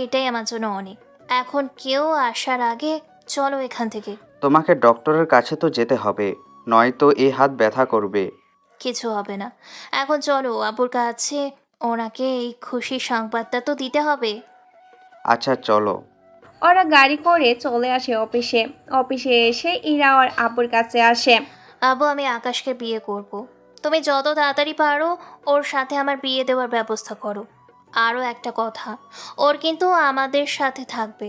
Speaker 8: এটাই আমার জন্য অনেক। এখন কেউ আসার আগে চলো এখান থেকে।
Speaker 3: তোমাকে ডক্টরের কাছে তো যেতে হবে, নয়তো এই হাত ব্যথা করবে।
Speaker 8: কিছু হবে না, এখন চলো আব্বুর কাছে, ওনাকে এই খুশির সংবাদটা তো দিতে হবে।
Speaker 3: আচ্ছা চলো।
Speaker 1: ওরা গাড়ি করে চলে আসে অফিসে। অফিসে এসে ইরা ওর আব্বুর কাছে আসে।
Speaker 8: আব্বু, আমি আকাশকে বিয়ে করব। তুমি যত তাড়াতাড়ি পারো ওর সাথে আমার বিয়ে দেওয়ার ব্যবস্থা করো। আরও একটা কথা, ওর কিন্তু আমাদের সাথে থাকবে।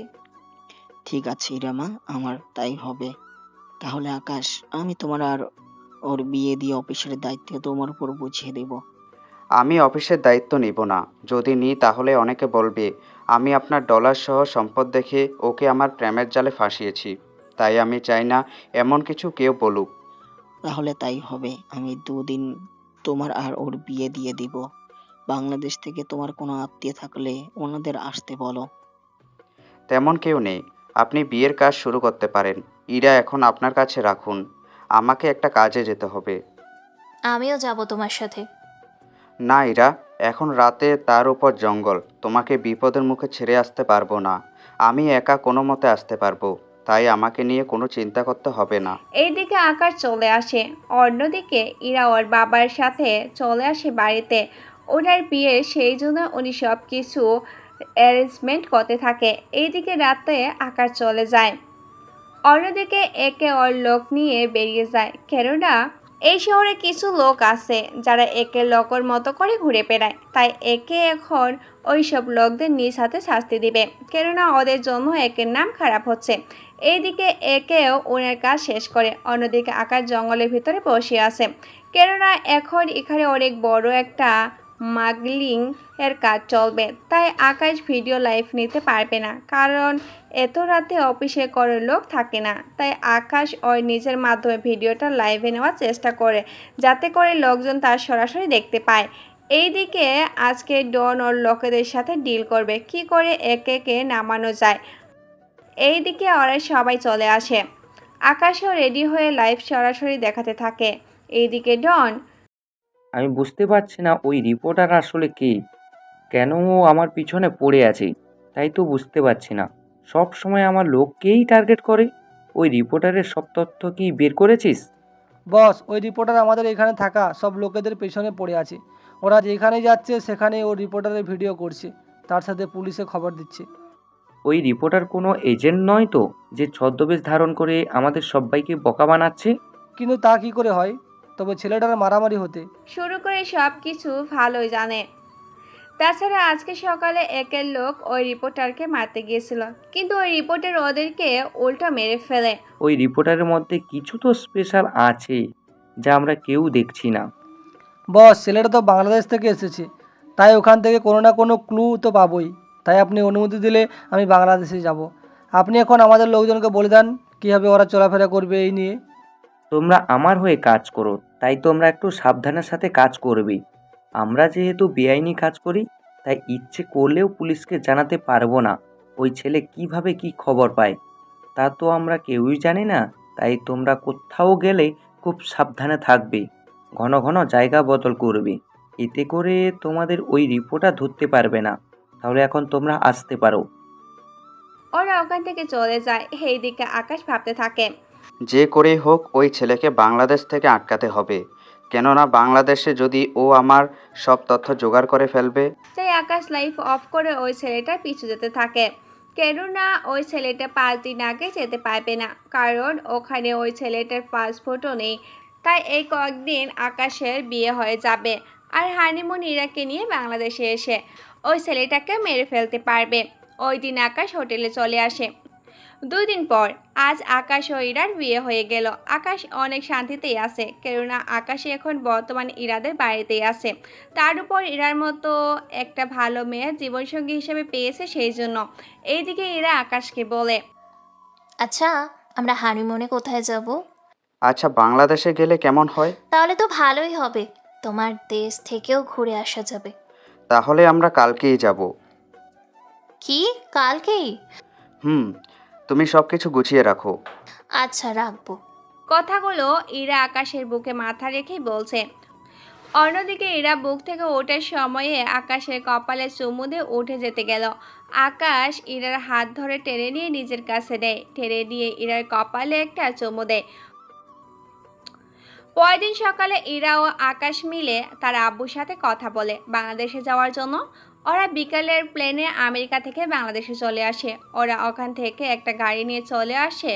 Speaker 4: ঠিক আছে ইরামা, আমার তাই হবে। তাহলে আকাশ, আমি তোমার আর ওর বিয়ে দিয়ে অফিসের দায়িত্ব তোমার উপর বুঝিয়ে দেব।
Speaker 3: আমি অফিসের দায়িত্ব নিব না, যদি নিই তাহলে অনেকে বলবে আমি আপনার ডলার সহ সম্পদ দেখে ওকে আমার প্রেমের জালে ফাঁসিয়েছি। তাই আমি চাই না এমন কিছু কেউ বলুক।
Speaker 4: তাহলে তাই হবে, আমি 2 দিন তোমার আর ওর বিয়ে দিয়ে দিব। বাংলাদেশ থেকে তোমার কোনো আত্মীয় থাকলে ওনাদের আসতে বলো।
Speaker 3: তেমন কেউ নেই, আপনি বিয়ের কাজ শুরু করতে পারেন। ইরা এখন আপনার কাছে রাখুন, আমাকে একটা কাজে যেতে হবে।
Speaker 8: আমিও যাব তোমার সাথে।
Speaker 3: না ইরা, এখন রাতে তার উপর জঙ্গল, তোমাকে বিপদের মুখে ছেড়ে আসতে পারবো না। আমি একা কোনো মতে আসতে পারবো, তাই আমাকে নিয়ে কোনো চিন্তা করতে হবে না।
Speaker 1: এইদিকে আকাশ চলে আসে। অন্যদিকে ইরা ওর বাবার সাথে চলে আসে বাড়িতে। ওনার বিয়ে, সেই জন্য উনি সব কিছু অ্যারেঞ্জমেন্ট করতে থাকে। এইদিকে রাতে আকাশ চলে যায়। অন্যদিকে একে ওর লোক নিয়ে বেরিয়ে যায়, কেননা এই শহরে কিছু লোক আছে যারা একে লোকের মতো করে ঘুরে বেড়ায়। তাই একে এখন ওইসব লোকদের নিজ হাতে শাস্তি দিবে, কেননা ওদের জন্য একের নাম খারাপ হচ্ছে। এইদিকে একেও ওনার কাজ শেষ করে অন্যদিকে আকাশ জঙ্গলের ভিতরে বসে আছে, কেননা এখন এখানে অনেক বড় একটা মাগলিং এর কাজ চলবে। তাই আকাশ ভিডিও লাইভ নিতে পারবে না, কারণ এত রাতে অফিসে করার লোক থাকে না। তাই আকাশ ওর নিজের মাধ্যমে ভিডিওটা লাইভে নেওয়ার চেষ্টা করে, যাতে করে লোকজন তার সরাসরি দেখতে পায়। এইদিকে আজকে ডন ওর লোকেদের সাথে ডিল করবে কি করে একে নামানো যায়। এইদিকে ওরা সবাই চলে আসে, আকাশও রেডি হয়ে লাইভ সরাসরি দেখাতে থাকে। এইদিকে ডন,
Speaker 7: আমি বুঝতে পারছি না ওই রিপোর্টার আসলে কে, কেন ও আমার পিছনে পড়ে আছে, তাই তো বুঝতে পারছি না। সব সময় আমার লোককেই টার্গেট করে। ওই রিপোর্টারের সব তথ্য কি বের করেছিস?
Speaker 2: বস, ওই রিপোর্টার আমাদের এখানে থাকা সব লোকেদের পেছনে পড়ে আছে। ওরা যেখানে যাচ্ছে সেখানেই ও রিপোর্টারের ভিডিও করছে, তার সাথে পুলিশে খবর দিচ্ছে।
Speaker 7: ওই রিপোর্টার কোনো এজেন্ট নয় তো, যে ছদ্মবেশ ধারণ করে আমাদের সবাইকে বোকা বানাচ্ছে?
Speaker 2: কিন্তু তা কি করে হয়? তবে ছেলেটার মারামারি হতে
Speaker 1: শুরু করে সব কিছু ভালোই জানে। তাছাড়া আজকে সকালে একের লোক ওই রিপোর্টারকে মারতে গিয়েছিল, কিন্তু ওই রিপোর্টার ওদেরকে উল্টো মেরে ফেলে।
Speaker 7: ওই রিপোর্টারের মধ্যে কিছু তো স্পেশাল আছে, যা আমরা কেউ দেখছি না।
Speaker 2: বস, ছেলেটা তো বাংলাদেশ থেকে এসেছে, তাই ওখান থেকে কোনো না কোনো ক্লু তো পাবোই। তাই আপনি অনুমতি দিলে আমি বাংলাদেশে যাব। আপনি এখন আমাদের লোকজনকে বলে দেন কীভাবে ওরা চলাফেরা করবে এই নিয়ে।
Speaker 7: তোমরা আমার হয়ে কাজ করো, তাই তোমরা একটু সাবধানের সাথে কাজ করবে। আমরা যেহেতু বেআইনি কাজ করি, তাই ইচ্ছে করলেও পুলিশকে জানাতে পারবো না ওই ছেলে কিভাবে কি খবর পায়, তা তো আমরা কেউই জানি না। তাই তোমরা কোথাও গেলে খুব সাবধানে থাকবে, ঘন ঘন জায়গা বদল করবে, এতে করে তোমাদের ওই রিপোর্টার ধরতে পারবে না। তাহলে এখন তোমরা আসতে পারো।
Speaker 1: ওরা ওখান থেকে চলে যায়। এইদিকে আকাশ ভাবতে থাকে,
Speaker 3: যে করেই হোক ওই ছেলেকে বাংলাদেশ থেকে আটকাতে হবে, কেননা বাংলাদেশে যদি ও আমার সব তথ্য জোগাড় করে ফেলবে।
Speaker 1: তাই আকাশ লাইফ অফ করে ওই ছেলেটার পিছু যেতে থাকে, কেননা ওই ছেলেটা 5 দিন আগে যেতে পারবে না, কারণ ওখানে ওই ছেলেটার পাসপোর্টও নেই। তাই এই কয়েকদিন আকাশের বিয়ে হয়ে যাবে, আর হানিমুন ইরাকে নিয়ে বাংলাদেশে এসে ওই ছেলেটাকে মেরে ফেলতে পারবে। ওই দিন আকাশ হোটেলে চলে আসে। 2 দিন পর আজ আকাশ ও ইরার বিয়ে হয়ে গেল। আকাশ অনেক শান্তিতেই আছে, কেননা আকাশ এখন বর্তমানে ইরাদের বাড়িতেই আছে। তার উপর ইরার মতো একটা ভালো মেয়ের জীবনসঙ্গী হিসেবে পেয়েছে, সেই জন্য। এইদিকে ইরা আকাশকে বলে,
Speaker 8: আচ্ছা, আমরা হানিমুনে কোথায় যাব?
Speaker 3: আচ্ছা, বাংলাদেশে গেলে কেমন হয়?
Speaker 8: তাহলে তো ভালোই হবে, তোমার দেশ থেকেও ঘুরে আসা যাবে।
Speaker 3: তাহলে আমরা কালকেই যাব।
Speaker 8: কি, কালকেই?
Speaker 3: হুম, তুমি সব কিছু গুছিয়ে রাখো।
Speaker 8: আচ্ছা, রাখবো।
Speaker 1: কথাগুলো ইরা আকাশের বুকে মাথা রেখেই বলছে। অন্যদিকে ইরা বুক থেকে ওঠার সময়ে আকাশের কপালে চুমু দিয়ে উঠে যেতে গেল। আকাশ ইরার হাত ধরে টেনে নিয়ে নিজের কাছে দেয়, টেনে নিয়ে ইরার কপালে একটা চুমু দেয়। পরদিন সকালে ইরা ও আকাশ মিলে তার আব্বুর সাথে কথা বলে বাংলাদেশে যাওয়ার জন্য। ওরা বিকালের প্লেনে আমেরিকা থেকে বাংলাদেশে চলে আসে। ওরা ওখান থেকে একটা গাড়ি নিয়ে চলে আসে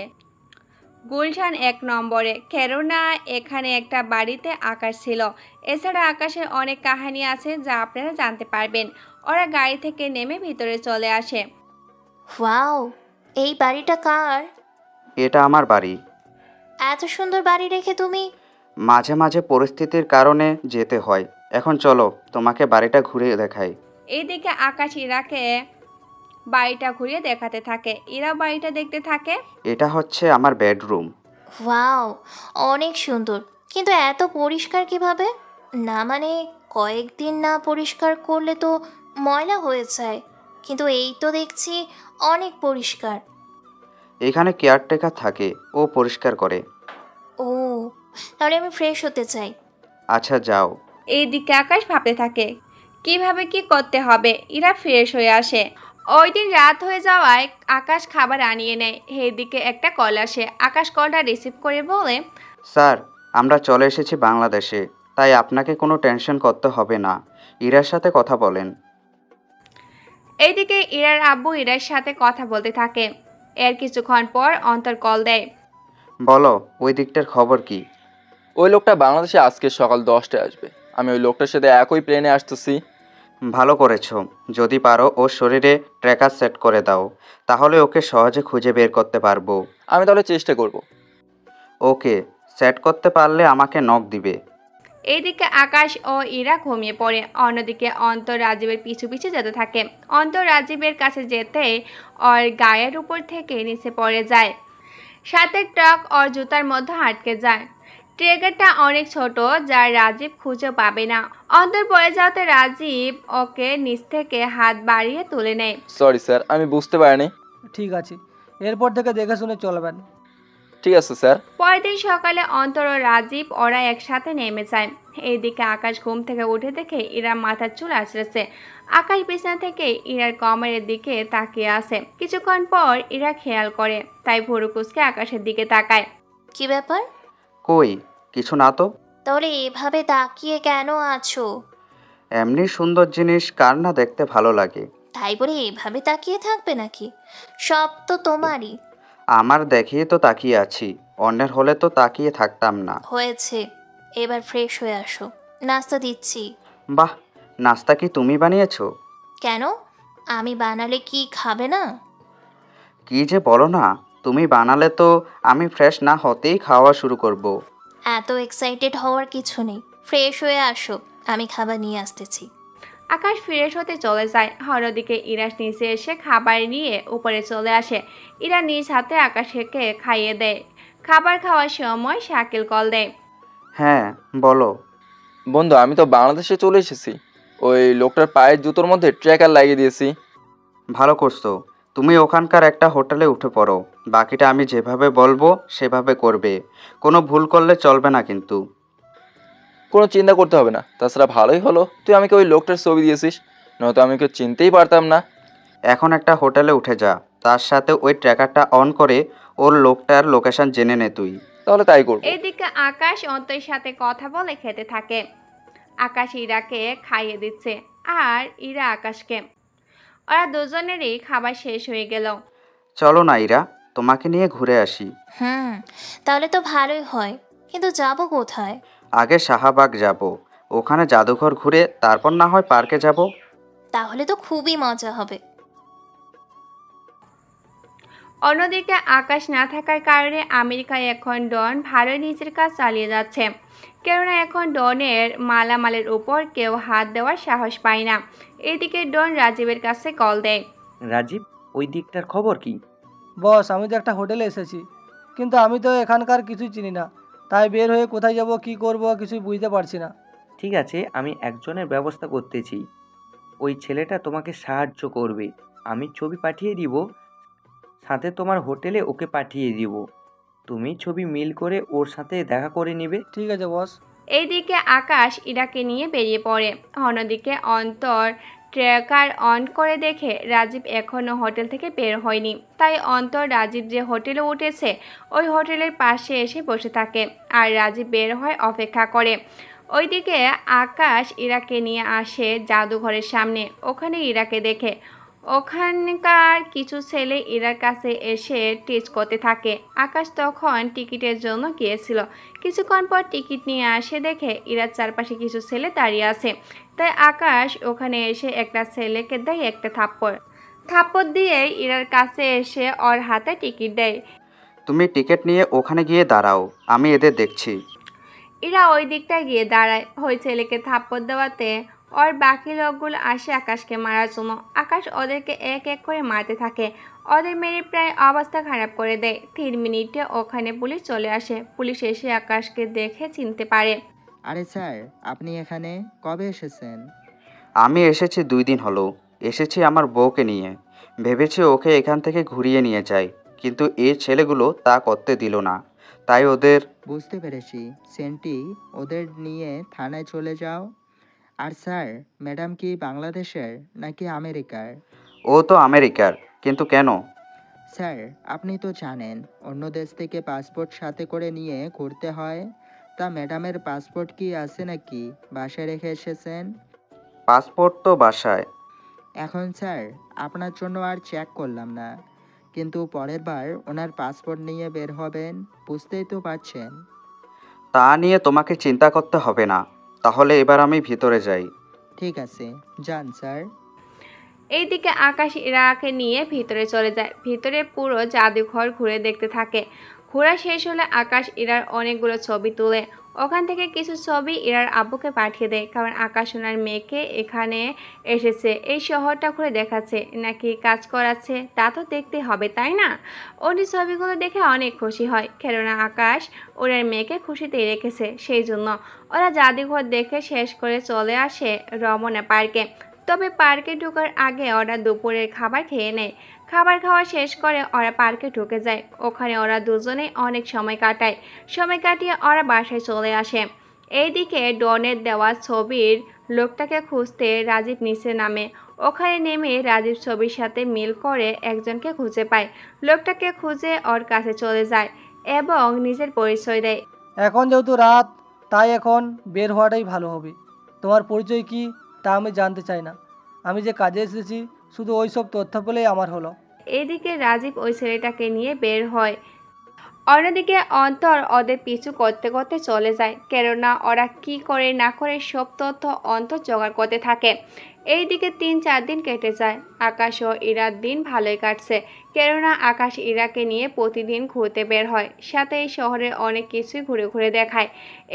Speaker 1: গুলশান 1 নম্বরে, কেননা এখানে একটা বাড়িতে আকাশ ছিল। এছাড়া আকাশের অনেক কাহিনী আছে যা আপনারা জানতে পারবেন। ওরা গাড়ি থেকে নেমে ভিতরে চলে আসে।
Speaker 8: ওয়াও, এই বাড়িটা কার?
Speaker 3: এটা আমার বাড়ি।
Speaker 8: এত সুন্দর বাড়ি রেখে তুমি?
Speaker 3: মাঝে মাঝে পরিস্থিতির কারণে যেতে হয়। এখন চলো তোমাকে বাড়িটা ঘুরে দেখাই।
Speaker 1: এইদিকে আকাশ ইরাকে বাড়িটা ঘুরিয়ে দেখাতে থাকে। ইরা বাড়িটা দেখতে থাকে।
Speaker 3: এটা হচ্ছে আমার বেডরুম।
Speaker 8: ওয়াও, অনেক সুন্দর, কিন্তু এত পরিষ্কার কিভাবে? না মানে, কয়েকদিন না পরিষ্কার করলে তো ময়লা হয়ে যায়, কিন্তু এই তো দেখছি অনেক পরিষ্কার।
Speaker 3: এখানে কেয়ারটেকার থাকে, ও পরিষ্কার করে।
Speaker 8: ও, তাহলে আমি ফ্রেশ হতে চাই।
Speaker 3: আচ্ছা যাও।
Speaker 1: এইদিকে আকাশ ভাবতে থাকে কিভাবে কি করতে হবে। ইরা ফ্রেশ হয়ে আসে। ওই দিন রাত হয়ে যাওয়ায় আকাশ খাবার আনিয়ে নেয়। এইদিকে একটা কল আসে। আকাশ কলটা রিসিভ করে বলে,
Speaker 3: স্যার, আমরা চলে এসেছি বাংলাদেশে, তাই আপনাকে কোনো টেনশন করতে হবে না। ইরার সাথে কথা বলেন।
Speaker 1: এইদিকে ইরার আব্বু ইরার সাথে কথা বলতে থাকে। এর কিছুক্ষণ পর অন্তর কল দেয়।
Speaker 3: বলো, ওই দিকটার খবর কি?
Speaker 9: ওই লোকটা বাংলাদেশে আজকে সকাল 10টায় আসবে। আমি ওই লোকটার সাথে একই প্লেনে আসতেছি।
Speaker 3: ভালো করেছো। যদি পারো ওর শরীরে ট্র্যাকার সেট করে দাও, তাহলে ওকে সহজে খুঁজে বের করতে পারবো।
Speaker 9: আমি তাহলে চেষ্টা করব।
Speaker 3: ওকে সেট করতে পারলে আমাকে নক দিবে।
Speaker 1: এইদিকে আকাশ ও ইরা ঘুমিয়ে পড়ে। অন্যদিকে অন্তর রাজীবের পিছু পিছু যেতে থাকে। অন্তর রাজীবের কাছে যেতে ওর গায়ের উপর থেকে নিচে পড়ে যায়। সাথে ট্রাক ওর জুতার মধ্যে আটকে যায়। ট্রেগারটা অনেক ছোট, যা রাজীব খুঁজে পাবে না। অন্তর পড়ে যাওয়াতে রাজীব ওকে নিচ থেকে হাত বাড়িয়ে তুলে নেয়।
Speaker 9: সরি স্যার, আমি বুঝতে পারিনি।
Speaker 2: ঠিক আছে, এরপর থেকে দেখে শুনে চলবেন।
Speaker 9: ঠিক আছে স্যার।
Speaker 1: পরের দিন সকালে অন্তর ও রাজীব ওরা একসাথে নেমে যায়। এইদিকে আকাশ ঘুম থেকে উঠে দেখে ইরার মাথার চুল আঁচড়েছে। আকাশ বিছানা থেকে ইরার কমরের দিকে তাকিয়ে আছে। কিছুক্ষণ পর ইরা খেয়াল করে, তাই ভুরু কুঁচকে আকাশের দিকে তাকায়।
Speaker 8: কি ব্যাপার?
Speaker 3: কই, কিছু না তো।
Speaker 8: তাহলে এভাবে তাকিয়ে কেন আছো?
Speaker 3: এমনি সুন্দর জিনিস কার না দেখতে ভালো লাগে।
Speaker 8: তাই বলে এভাবে তাকিয়ে থাকবে নাকি? সব তো তোমারই।
Speaker 3: আমার দেখেই তো তাকিয়ে আছি, অন্যের হলে তো তাকিয়ে থাকতাম না।
Speaker 8: হয়েছে, এবার ফ্রেশ হয়ে আসো, নাস্তা দিচ্ছি।
Speaker 3: বাহ, নাস্তা কি তুমি বানিয়েছো?
Speaker 8: কেন? আমি বানালে কি খাবে না?
Speaker 3: কি যে বলো না, তুমি বানালে তো আমি ফ্রেশ না হতেই খাওয়া শুরু করব।
Speaker 8: এত এক্সাইটেড হওয়ার কিছু নেই, ফ্রেশ হয়ে আসো, আমি খাবার নিয়ে আসতেছি।
Speaker 1: আকাশ ফ্রেশ হতে চলে যায়। অন্যদিকে ইরাস নিচে এসে খাবার নিয়ে উপরে চলে আসে। ইরা নিজ হাতে আকাশকে খাইয়ে দেয়। খাবার খাওয়ার সময় শাকিল কল দেয়।
Speaker 3: হ্যাঁ বলো।
Speaker 9: বন্ধু, আমি তো বাংলাদেশে চলে এসেছি। ওই লোকটার পায়ের জুতোর মধ্যে ট্র্যাকার লাগিয়ে দিয়েছি।
Speaker 3: ভালো করছো। তুমি ওখানকার একটা হোটেলে উঠে পড়ো, বাকিটা আমি যেভাবে বলবো সেভাবে করবে। কোনো ভুল করলে চলবে না কিন্তু।
Speaker 9: কোনো চিন্তা করতে হবে না। তাছাড়া ভালোই হলো তুই আমাকে ওই লোকটার ছবি দিয়েছিস, নয়তো আমি ওকে চিনতেই পারতাম না।
Speaker 3: এখন একটা হোটেলে উঠে যা, তার সাথে ওই ট্র্যাকারটা অন করে ওর লোকটার লোকেশন জেনে নে তুই।
Speaker 9: তাহলে তাই করবো।
Speaker 1: এদিকে আকাশ অন্তরের সাথে কথা বলে খেতে থাকে। আকাশ ইরাকে খাইয়ে দিচ্ছে, আর ইরা আকাশকে। ওরা দুজনেরই খাবার শেষ হয়ে গেল।
Speaker 3: চলো না ইরা, তোমাকে নিয়ে ঘুরে আসি।
Speaker 8: হুম, তাহলে তো ভালোই হয়, কিন্তু যাব কোথায়?
Speaker 3: আগে শাহবাগ যাব, ওখানে জাদুঘর ঘুরে তারপর না হয় পার্কে যাব।
Speaker 8: তাহলে তো খুবই মজা হবে।
Speaker 1: অন্যদিকে আকাশ না থাকার কারণে আমেরিকায় এখন ডন ভালোই নিজের কাজ চালিয়ে যাচ্ছে। কেননা এখন ডনের মালামালের উপর কেউ হাত দেওয়ার সাহস পায় না। এদিকে ডন রাজীবের কাছে কল দেয়।
Speaker 7: রাজীব, ওই দিকটার খবর কি?
Speaker 2: বস, আমি তো একটা হোটেলে এসেছি, কিন্তু আমি তো এখানকার কিছুই চিনি না, তাই বের হয়ে কোথায় যাব কি করব কিছুই বুঝতে পারছি না।
Speaker 7: ঠিক আছে, আমি একজনের ব্যবস্থা করতেছি। ওই ছেলেটা তোমাকে সাহায্য করবে। আমি ছবি পাঠিয়ে দিব, সাথে তোমার হোটেলে ওকে পাঠিয়ে দিব। তুমি ছবি মিল করে ওর সাথে দেখা করে নিবে।
Speaker 2: ঠিক আছে বস।
Speaker 1: এইদিকে আকাশ ইরাকে নিয়ে বেরিয়ে পড়ে। অন্যদিকে অন্তর ট্র্যাকার অন করে দেখে রাজীব এখনও হোটেল থেকে বের হয়নি। তাই অন্তর রাজীব যে হোটেলে উঠেছে ওই হোটেলের পাশে এসে বসে থাকে, আর রাজীব বের হয় অপেক্ষা করে। ওইদিকে আকাশ ইরাকে নিয়ে আসে জাদুঘরের সামনে। ওখানে ইরাকে দেখে ওখানকার কিছু ছেলে ইরার কাছে এসে টিচ করতে থাকে। আকাশ তখন টিকিটের জন্য গিয়েছিল। কিছুক্ষণ পর টিকিট নিয়ে আসে দেখে ইরার চারপাশে কিছু ছেলে দাঁড়িয়ে আছে। তাই আকাশ ওখানে এসে একটা ছেলেকে দেয় একটা থাপ্পড়। থাপ্পড় দিয়ে ইরার কাছে এসে ওর হাতে টিকিট দেয়।
Speaker 3: তুমি টিকিট নিয়ে ওখানে গিয়ে দাঁড়াও, আমি এদের দেখছি।
Speaker 1: ইরা ওই দিকটায় গিয়ে দাঁড়ায়। ওই ছেলেকে থাপ্পড় দেওয়াতে ওর বাকি লোকগুলো আসে আকাশকে মারার জন্য। আকাশ ওদেরকে এক এক করে মারতে থাকে। ওদের মেরে প্রায় অবস্থা খারাপ করে দেয়। 3 মিনিটে ওখানে পুলিশ চলে আসে। পুলিশ এসে আকাশকে দেখে চিনতে পারে।
Speaker 5: আরে স্যার, আপনি এখানে কবে এসেছেন?
Speaker 3: আমি এসেছি 2 দিন হলো। এসেছি আমার বউকে নিয়ে, ভেবেছি ওকে এখান থেকে ঘুরিয়ে নিয়ে যাই, কিন্তু এই ছেলেগুলো তা করতে দিল না। তাই ওদের।
Speaker 5: বুঝতে পেরেছি। সেন্টি, ওদের নিয়ে থানায় চলে যাও। আর স্যার, ম্যাডাম কি বাংলাদেশের নাকি আমেরিকার?
Speaker 3: ও তো আমেরিকার, কিন্তু কেন?
Speaker 5: স্যার, আপনি তো জানেন অন্য দেশ থেকে পাসপোর্ট সাথে করে নিয়ে ঘুরতে হয়। তা ম্যাডামের পাসপোর্ট কি আছে নাকি বাসায় রেখে এসেছেন?
Speaker 3: পাসপোর্ট তো বাসায়।
Speaker 5: এখন স্যার, আপনার জন্য আর চেক করলাম না, কিন্তু পরের বার ওনার পাসপোর্ট নিয়ে বের হবেন, বুঝতেই তো পারছেন।
Speaker 3: তা নিয়ে তোমাকে চিন্তা করতে হবে না। তাহলে এবার আমি ভিতরে যাই।
Speaker 5: ঠিক আছে, যান স্যার।
Speaker 1: এইদিকে আকাশ ইরাকে নিয়ে ভিতরে চলে যায়। ভিতরে পুরো জাদুঘর ঘুরে দেখতে থাকে। ঘোরা শেষ হলে আকাশ ইরার অনেকগুলো ছবি তুলে ওখান থেকে কিছু ছবি ইরার আব্বুকে পাঠিয়ে দেয়, কারণ আকাশ ওনার মেয়েকে এখানে এসেছে এই শহরটা ঘুরে দেখাচ্ছে নাকি কাজ করাচ্ছে তা তো দেখতে হবে, তাই না? উনি ছবিগুলো দেখে অনেক খুশি হয়, কেননা আকাশ ওনার মেয়েকে খুশিতেই রেখেছে। সেই জন্য ওরা জাদুঘর দেখে শেষ করে চলে আসে রমনা পার্কে। তবে পার্কে ঢোকার আগে ওরা দুপুরের খাবার খেয়ে নেয়। খাবার খাওয়া শেষ করে ওরা পার্কে ঢুকে যায়। ওখানে ওরা দুজনেই অনেক সময় কাটায়। সময় কাটিয়ে ওরা বাসায় চলে আসে। এইদিকে ডনের দেওয়া ছবির লোকটাকে খুঁজতে রাজীব নিচে নামে। ওখানে নেমে রাজীব ছবির সাথে মিল করে একজনকে খুঁজে পায়। লোকটাকে খুঁজে ওর কাছে চলে যায় এবং নিজের পরিচয় দেয়।
Speaker 2: এখন যেহেতু রাত, তাই এখন বের হওয়াটাই ভালো হবে। তোমার পরিচয় কি তা আমি জানতে চাই না। আমি যে কাজে এসেছি শুধু ওই সব তথ্য পেলেই আমার হলো।
Speaker 1: এদিকে রাজীব ওই ছেলেটাকে নিয়ে বের হয়। অন্যদিকে অন্তর ওদের পিছু করতে করতে চলে যায়, কেননা ওরা কি করে না করে সব তথ্য অন্তর জোগাড় করতে থাকে। এইদিকে ৩-৪ দিন কেটে যায়। আকাশ ও ইরার দিন ভালোই কাটছে, কেননা আকাশ ইরাকে নিয়ে প্রতিদিন ঘুরতে বের হয়, সাথে এই শহরের অনেক কিছুই ঘুরে ঘুরে দেখায়।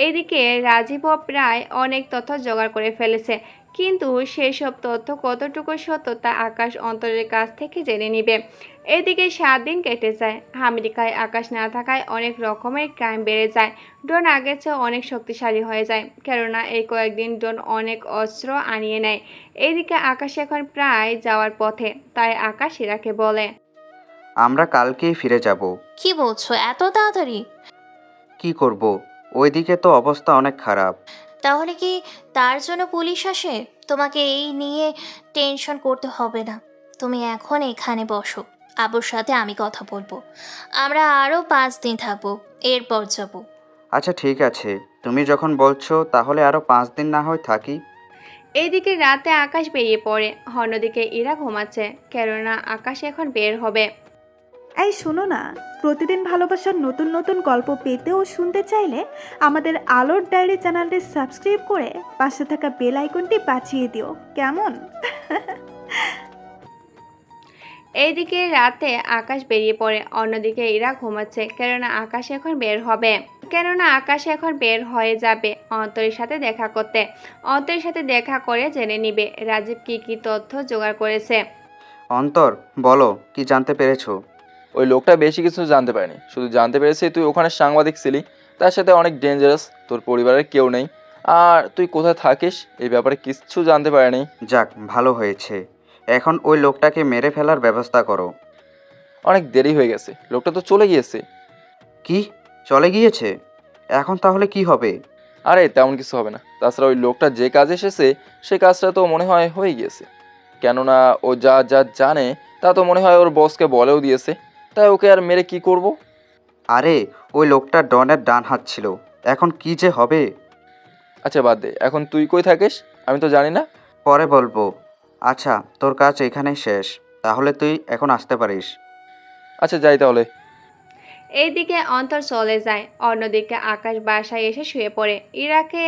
Speaker 1: এইদিকে রাজীবও প্রায় অনেক তথ্য জোগাড় করে ফেলেছে, কিন্তু সেই সব তথ্য কতটুকু সত্য তা আকাশ অন্তরের কাছ থেকে জেনে নিবে। এদিকে 7 দিন কেটে যায়। আমেরিকায় আকাশ না থাকায় অনেক রকমের ক্রাইম বেড়ে যায়। ডন আগের চেয়ে অনেক শক্তিশালী হয়ে যায়, কেননা এই কয়েকদিন ডন অনেক অস্ত্র আনিয়ে নেয়। এইদিকে আকাশ এখন প্রায় যাওয়ার পথে, তাই আকাশ ইরাকে বলে,
Speaker 3: আমরা কালকেই ফিরে যাব।
Speaker 8: কি বলছো এত তাড়াতাড়ি?
Speaker 3: কি করব? ওইদিকে তো অবস্থা অনেক খারাপ।
Speaker 8: তাহলে কি তার জন্য পুলিশ আসে? তোমাকে এই নিয়ে টেনশন করতে হবে না। তুমি এখন এখানে বসো, আবুর সাথে আমি কথা বলবো। আমরা আরও 5 দিন থাকবো, এরপর যাব।
Speaker 3: আচ্ছা ঠিক আছে, তুমি যখন বলছো তাহলে আরও 5 দিন না হয় থাকি।
Speaker 1: এইদিকে রাতে আকাশ বেরিয়ে পড়ে। অন্যদিকে ইরা ঘুমাচ্ছে, কেননা আকাশ এখন বের হবে।
Speaker 10: এই শোনো না, প্রতিদিন ভালোবাসার নতুন নতুন গল্প পেতে ও শুনতে চাইলে আমাদের আলোর ডায়েরি চ্যানেলটি সাবস্ক্রাইব করে পাশে থাকা বেল আইকনটি বাজিয়ে দিও, কেমন?
Speaker 1: এইদিকে রাতে আকাশ বেরিয়ে পড়ে। অন্যদিকে ইরা ঘুমাচ্ছে, কেননা আকাশ এখন বের হয়ে যাবে অন্তরের সাথে দেখা করতে। অন্তরের সাথে দেখা করে জেনে নিবে রাজীব কি কি তথ্য জোগাড় করেছে।
Speaker 3: অন্তর, বলো কি জানতে পেরেছো?
Speaker 9: ওই লোকটা বেশি কিছু জানতে পারেনি, শুধু জানতে পেরেছি তুই ওখানে সাংবাদিক ছিলি, তার সাথে অনেক ডেঞ্জারাস, তোর পরিবারের কেউ নেই, আর তুই কোথায় থাকিস এই ব্যাপারে কিচ্ছু জানতে পারেনি।
Speaker 3: যাক, ভালো হয়েছে। এখন ওই লোকটাকে মেরে ফেলার ব্যবস্থা করো।
Speaker 9: অনেক দেরি হয়ে গেছে, লোকটা তো চলে গিয়েছে।
Speaker 3: কি? চলে গিয়েছে? এখন তাহলে কি হবে?
Speaker 9: আরে তেমন কিছু হবে না, তাছাড়া ওই লোকটা যে কাজে এসেছে সে কাজটা তো মনে হয় হয়ে গিয়েছে, কেননা ও যা যা জানে তা তো মনে হয় ওর বসকে বলেও দিয়েছে, তাই ওকে আর মেরে কি করব।
Speaker 3: আরে, ওই লোকটা ডনের ডান হাত ছিল, এখন কি যে হবে।
Speaker 9: আচ্ছা বাদ দে, এখন তুই কই থাকিস আমি তো জানি না।
Speaker 3: পরে বলবো। আচ্ছা, তোর কাজ এখানেই শেষ, তাহলে তুই এখন আসতে পারিস।
Speaker 9: আচ্ছা যাই তাহলে।
Speaker 1: এইদিকে অন্তর চলে যায়। অন্যদিকে আকাশ বাসায় এসে শুয়ে পড়ে। ইরাকে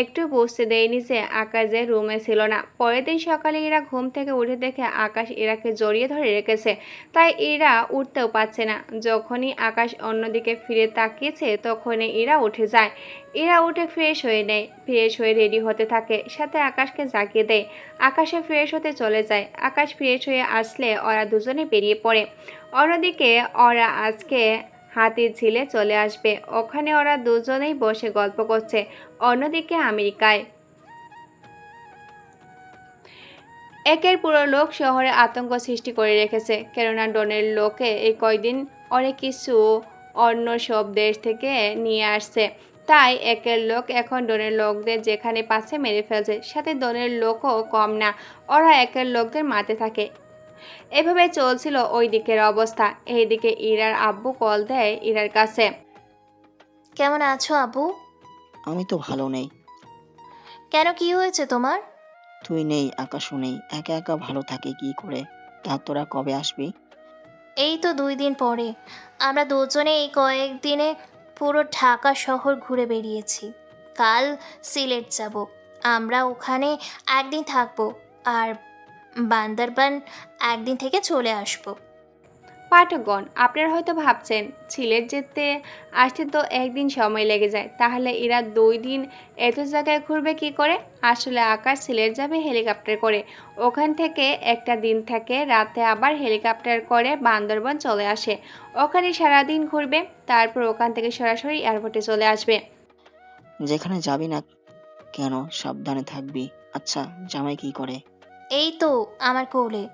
Speaker 1: একটু বুঝতে দেয়নি যে আকাশ যে রুমে ছিল না। পরের দিন সকালে ইরা ঘুম থেকে উঠে দেখে আকাশ ইরাকে জড়িয়ে ধরে রেখেছে, তাই ইরা উঠতেও পারছে না। যখনই আকাশ অন্যদিকে ফিরে তাকিয়েছে তখনই ইরা উঠে যায়। ইরা উঠে ফ্রেশ হয়ে নেয়, ফ্রেশ হয়ে রেডি হতে থাকে, সাথে আকাশকে জাগিয়ে দেয়। আকাশে ফ্রেশ হতে চলে যায়। আকাশ ফ্রেশ হয়ে আসলে ওরা দুজনে বেরিয়ে পড়ে। অন্যদিকে ওরা আজকে হাতির ঝিলে চলে আসবে, ওখানে ওরা দুজনেই বসে গল্প করছে। অন্যদিকে আমেরিকায় একের পুরো লোক শহরে আতঙ্ক সৃষ্টি করে রেখেছে, কেননা ডনের লোকে এই কয়দিন অনেক কিছু অন্য সব দেশ থেকে নিয়ে আসছে। তাই একের লোক এখন ডনের লোকদের যেখানে পাচ্ছে মেরে ফেলছে, সাথে ডনের লোকও কম না, ওরা একের লোকদের মারতে থাকে। এভাবে চলছিল ওই দিকের অবস্থা। এইদিকে ইরার আব্বু কল দেয় ইরার কাছে।
Speaker 8: কেমন আছো আবু?
Speaker 4: আমি তো ভালো নেই।
Speaker 8: কেন, কি হয়েছে তোমার?
Speaker 4: তুই নেই, আকাশও নেই, একা একা ভালো থাকে কি করে? তা তোরা কবে আসবি?
Speaker 8: এই তো 2 দিন পরে। আমরা দুজনে এই কয়েকদিনে পুরো ঢাকা শহর ঘুরে বেরিয়েছি। কাল সিলেট যাব। আমরা ওখানে একদিন থাকবো, আর বান্দরবান একদিন থেকে চলে আসবো।
Speaker 1: পাঠকগণ, আপনারা হয়তো ভাবছেন সিলেট যেতে আসতে তো একদিন সময় লেগে যায়, তাহলে এরা 2 দিন এত জায়গায় ঘুরবে কি করে? আসলে আকাশ সিলেট যাবে হেলিকপ্টার করে, ওখান থেকে একটা দিন থেকে রাতে আবার হেলিকপ্টার করে বান্দরবান চলে আসে, ওখানে সারাদিন ঘুরবে, তারপর ওখান থেকে সরাসরি এয়ারপোর্টে চলে আসবে।
Speaker 4: যেখানে যাবি না কেন সাবধানে থাকবি। আচ্ছা, জামাই কি করে?
Speaker 8: এই তো আমার কোলে।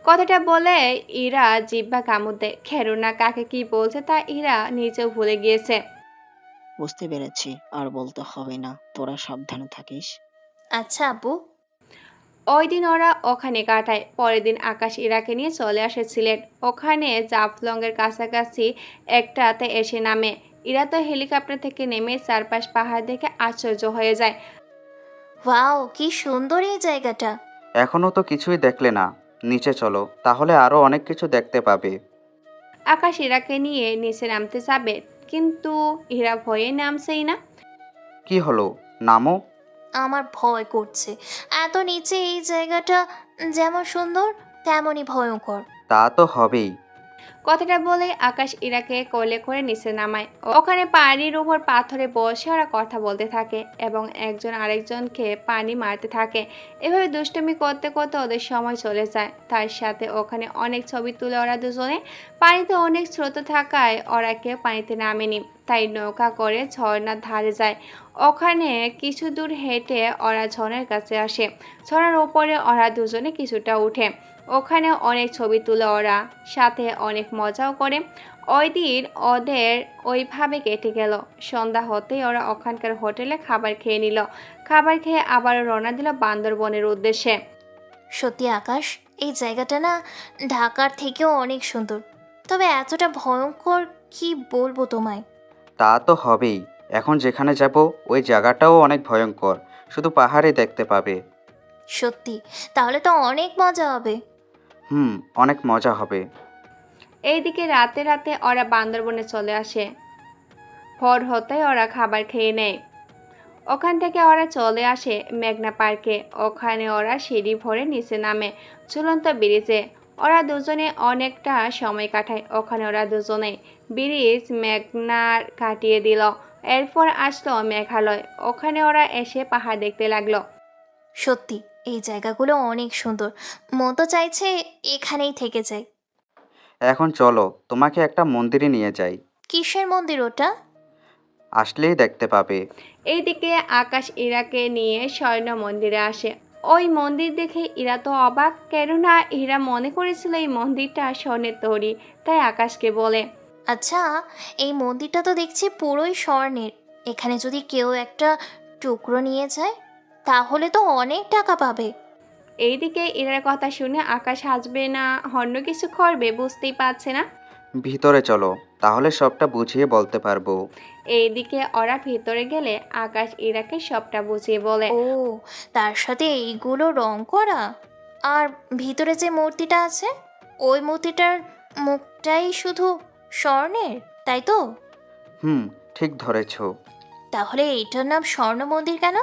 Speaker 1: কথাটা বলে ইরা জিহ্বা কামড় দেয়। কেননা কাকে কি বলছে তা ইরা নিজেও ভুলে গিয়েছে।
Speaker 4: বুঝতে পেরেছি, আর বলতে হবে না, তোরা সাবধানে থাকিস।
Speaker 8: আচ্ছা আব্বু।
Speaker 1: ওই দিন ওরা ওখানে কাটায়। পরের দিন আকাশ ইরাকে নিয়ে চলে আসে সিলেট। ওখানে জাফলংয়ের কাছাকাছি একটাতে এসে নামে। ইরা তো হেলিকপ্টার থেকে নেমে চারপাশ পাহাড় দেখে আশ্চর্য হয়ে যায়।
Speaker 8: ওয়াও, কি সুন্দর এই জায়গাটা।
Speaker 3: এখনও তো কিছুই দেখলে না, নিচে চলো, তাহলে আরও অনেক কিছু দেখতে পাবে।
Speaker 1: আকাশ ইরাকে নিয়ে নিচে নামতে যাবে, কিন্তু ইরা ভয়ে নামছেই না।
Speaker 3: কি হলো, নামো।
Speaker 8: আমার ভয় করছে। এত নিচে এই জায়গাটা যেমন সুন্দর তেমনই ভয়ঙ্কর।
Speaker 3: তা তো হবেই।
Speaker 1: কথাটা বলে আকাশ ইরাকে কোলে করে নিচে নামায়। ওখানে পানির উপর পাথরে বসে ওরা কথা বলতে থাকে এবং একজন আরেকজনকে পানি মারতে থাকে। এভাবে দুষ্টুমি করতে করতে ওদের সময় চলে যায়। তার সাথে ওখানে অনেক ছবি তুলে ওরা দুজনে। পানিতে অনেক স্রোত থাকায় ওরা কেউ পানিতে নামেনি, তাই নৌকা করে ঝর্ণার ধারে যায়। ওখানে কিছু দূর হেঁটে ওরা ঝর্ণার কাছে আসে। ঝর্ণার ওপরে ওরা দুজনে কিছুটা উঠে। ওখানে অনেক ছবি তুলে ওরা, সাথে অনেক মজাও করে। ওই দিন ওদের ওইভাবে কেটে গেল। সন্ধ্যা হতেই ওরা ওখানকার হোটেলে খাবার খেয়ে নিল। খাবার খেয়ে আবারও রওনা দিল বান্দরবনের উদ্দেশ্যে।
Speaker 8: সত্যি আকাশ, এই জায়গাটা না ঢাকার থেকেও অনেক সুন্দর, তবে এতটা ভয়ঙ্কর কি বলবো তোমায়।
Speaker 3: তা তো হবেই। এখন যেখানে যাব ওই জায়গাটাও অনেক ভয়ঙ্কর, শুধু পাহাড়ে দেখতে পাবে।
Speaker 8: সত্যি, তাহলে তো অনেক মজা হবে।
Speaker 3: অনেক মজা হবে।
Speaker 1: এইদিকে রাতে রাতে ওরা বান্দরবনে চলে আসে। ভোর হতেই ওরা খাবার খেয়ে নেয়। ওখান থেকে ওরা চলে আসে মেঘনা পার্কে। ওখানে ওরা সিঁড়ি ভরে নিচে নামে ঝুলন্ত ব্রিজে। ওরা দুজনে অনেকটা সময় কাটায় ওখানে। ওরা দুজনে ব্রিজ মেঘনার কাটিয়ে দিল। এরপর আসলো মেঘালয়। ওখানে ওরা এসে পাহাড় দেখতে লাগলো।
Speaker 8: সত্যি এই জায়গাগুলো অনেক সুন্দর, মন তো চাইছে এখানেই থেকে যাই।
Speaker 3: এখন চলো, তোমাকে একটা মন্দিরে নিয়ে যাই,
Speaker 8: কিসের মন্দির ওটা?
Speaker 3: আসলেই দেখতে পাবে।
Speaker 1: এইদিকে আকাশ ইরাকে নিয়ে স্বর্ণ মন্দিরে আসে। ওই মন্দির দেখে ইরা তো অবাক, কেননা ইরা মনে করেছিল এই মন্দিরটা স্বর্ণের তৈরি। তাই আকাশকে বলে,
Speaker 8: আচ্ছা, এই মন্দিরটা তো দেখছি পুরোই স্বর্ণের। এখানে যদি কেউ একটা টুকরো নিয়ে যায় তাহলে তো অনেক টাকা পাবে।
Speaker 1: এইদিকে ইরার কথা শুনে আকাশ হাসবে না অন্য কিছু করবে বুঝতেই পারছে না।
Speaker 3: ভিতরে চলো, তাহলে সবটা বুঝিয়ে বলতে পারবো।
Speaker 1: এইদিকে ওরা ভিতরে গেলে আকাশ ইরাকে সবটা বুঝিয়ে বলে।
Speaker 8: ও, তার সাথে এইগুলো রং করা। আর ভিতরে যে মূর্তিটা আছে, ওই মূর্তিটার মুখটাই শুধু স্বর্ণের, তাই তো?
Speaker 3: হুম, ঠিক ধরেছো।
Speaker 8: তাহলে এইটার নাম স্বর্ণ মন্দির কেন?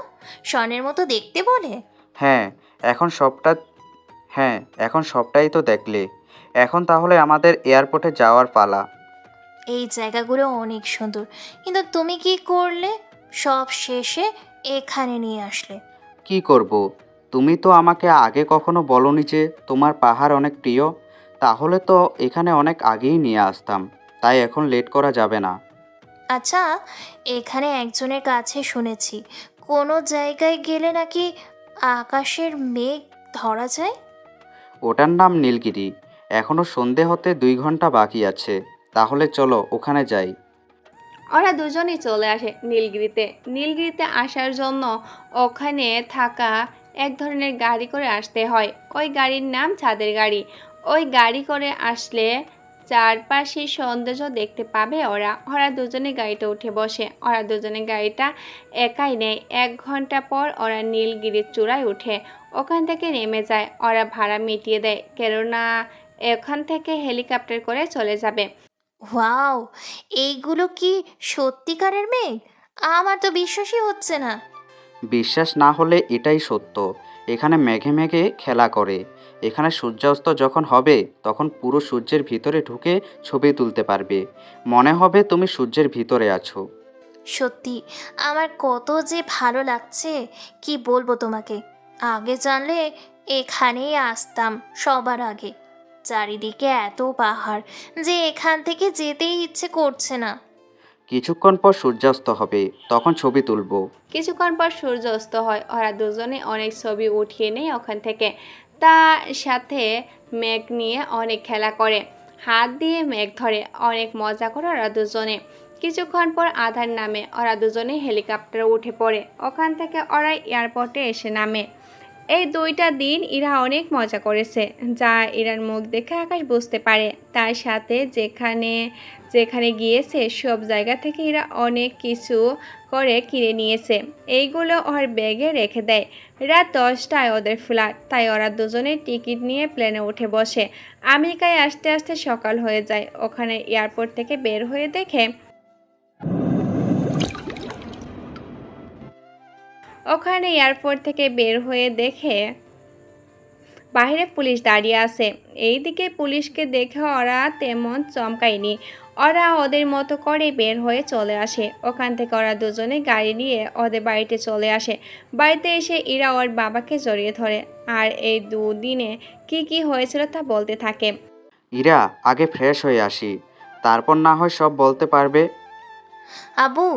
Speaker 8: স্বর্ণের মতো দেখতে বলে?
Speaker 3: হ্যাঁ, এখন সবটা হ্যাঁ, এখন সবটাই তো দেখলে। এখন তাহলে আমাদের এয়ারপোর্টে যাওয়ার পালা।
Speaker 8: এই জায়গাগুলো অনেক সুন্দর, কিন্তু তুমি কি করলে সব শেষে এখানে নিয়ে আসলে?
Speaker 3: কি করব? তুমি তো আমাকে আগে কখনো বলনি যে তোমার পাহাড় অনেক প্রিয়। তাহলে তো এখানে অনেক আগেই নিয়ে আসতাম। তাই এখন লেট করা যাবে না।
Speaker 8: আচ্ছা, এখানে একজনের কাছে শুনেছি কোনো জায়গায় গেলে নাকি আকাশের মেঘ ধরা যায়।
Speaker 3: ওটার নাম নীলগিরি। এখনো সন্ধে হতে 2 ঘন্টা বাকি আছে। তাহলে চলো ওখানে যাই।
Speaker 1: ওরা দুজনেই চলে আসে নীলগিরিতে। নীলগিরিতে আসার জন্য ওখানে থাকা এক ধরনের গাড়ি করে আসতে হয়। ওই গাড়ির নাম ছাদের গাড়ি। ওই গাড়ি করে আসলে চারপাশে সৌন্দর্য দেখতে পাবে ওরা। ওরা দুজনে গাড়িতে উঠে বসে। ওরা দুজনে গাড়িটা একাই নেয়। 1 ঘন্টা পর ওরা নীলগিরির চূড়ায় উঠে ওখান থেকে নেমে যায়। ওরা ভাড়া মিটিয়ে দেয়, কেননা এখান থেকে হেলিকপ্টার করে চলে যাবে।
Speaker 8: ওয়াও, এইগুলো কি সত্যিকারের মেঘ? আমার তো বিশ্বাসই হচ্ছে না।
Speaker 3: বিশ্বাস না হলে এটাই সত্য। এখানে মেঘে মেঘে খেলা করে। এখানে সূর্যাস্ত যখন হবে তখন পুরো সূর্যের ভিতরে ঢুকে ছবি তুলতে পারবে। মনে হবে তুমি সূর্যের ভিতরে আছো।
Speaker 8: সত্যি আমার কত যে ভালো লাগছে, কি বলবো তোমাকে। আগে জানলে এখানেই আসতাম সবার আগে। চারিদিকে এত পাহাড় যে এখান থেকে যেতেই ইচ্ছে করছে না।
Speaker 3: কিছুক্ষণ পর সূর্যাস্ত হবে, তখন ছবি তুলবো।
Speaker 1: কিছুক্ষণ পর সূর্য অস্ত হয়। ওরা দুজনে অনেক ছবি উঠিয়ে নেয় ওখান থেকে। তার সাথে মেঘ নিয়ে অনেক খেলা করে, হাত দিয়ে মেঘ ধরে, অনেক মজা করে ওরা দুজনে। কিছুক্ষণ পর আধার নামে, ওরা দুজনে হেলিকপ্টারে উঠে পড়ে। ওখান থেকে ওরা এয়ারপোর্টে এসে নামে। এই 2টা দিন ইরা অনেক মজা করেছে, যা ইরার মুখ দেখে আকাশ বুঝতে পারে। তার সাথে যেখানে যেখানে গিয়েছে সব জায়গা থেকে ইরা অনেক কিছু করে কিনে নিয়েছে। এইগুলো ওর ব্যাগে রেখে দেয়। রাত 10টায় ওদের ফ্লাইট, তাই ওরা দুজনে টিকিট নিয়ে প্লেনে উঠে বসে। আমেরিকায় আসতে আসতে সকাল হয়ে যায়। ওখানে এয়ারপোর্ট থেকে বের হয়ে দেখে বাইরে পুলিশ দাঁড়িয়ে আছে। এইদিকে পুলিশকে দেখে ওরা তেমন চমকায়নি। ওরা ওদের মতো করে বের হয়ে চলে আসে। ওখান থেকে ওরা দুজনে গাড়ি নিয়ে ওদের বাড়িতে চলে আসে। বাড়িতে এসে ইরা ওর বাবাকে জড়িয়ে ধরে আর এই 2 দিনে কি হয়েছিল তা বলতে থাকে।
Speaker 3: ইরা, আগে ফ্রেশ হয়ে আসি, তারপর না হয় সব বলতে পারবে।
Speaker 8: আবু,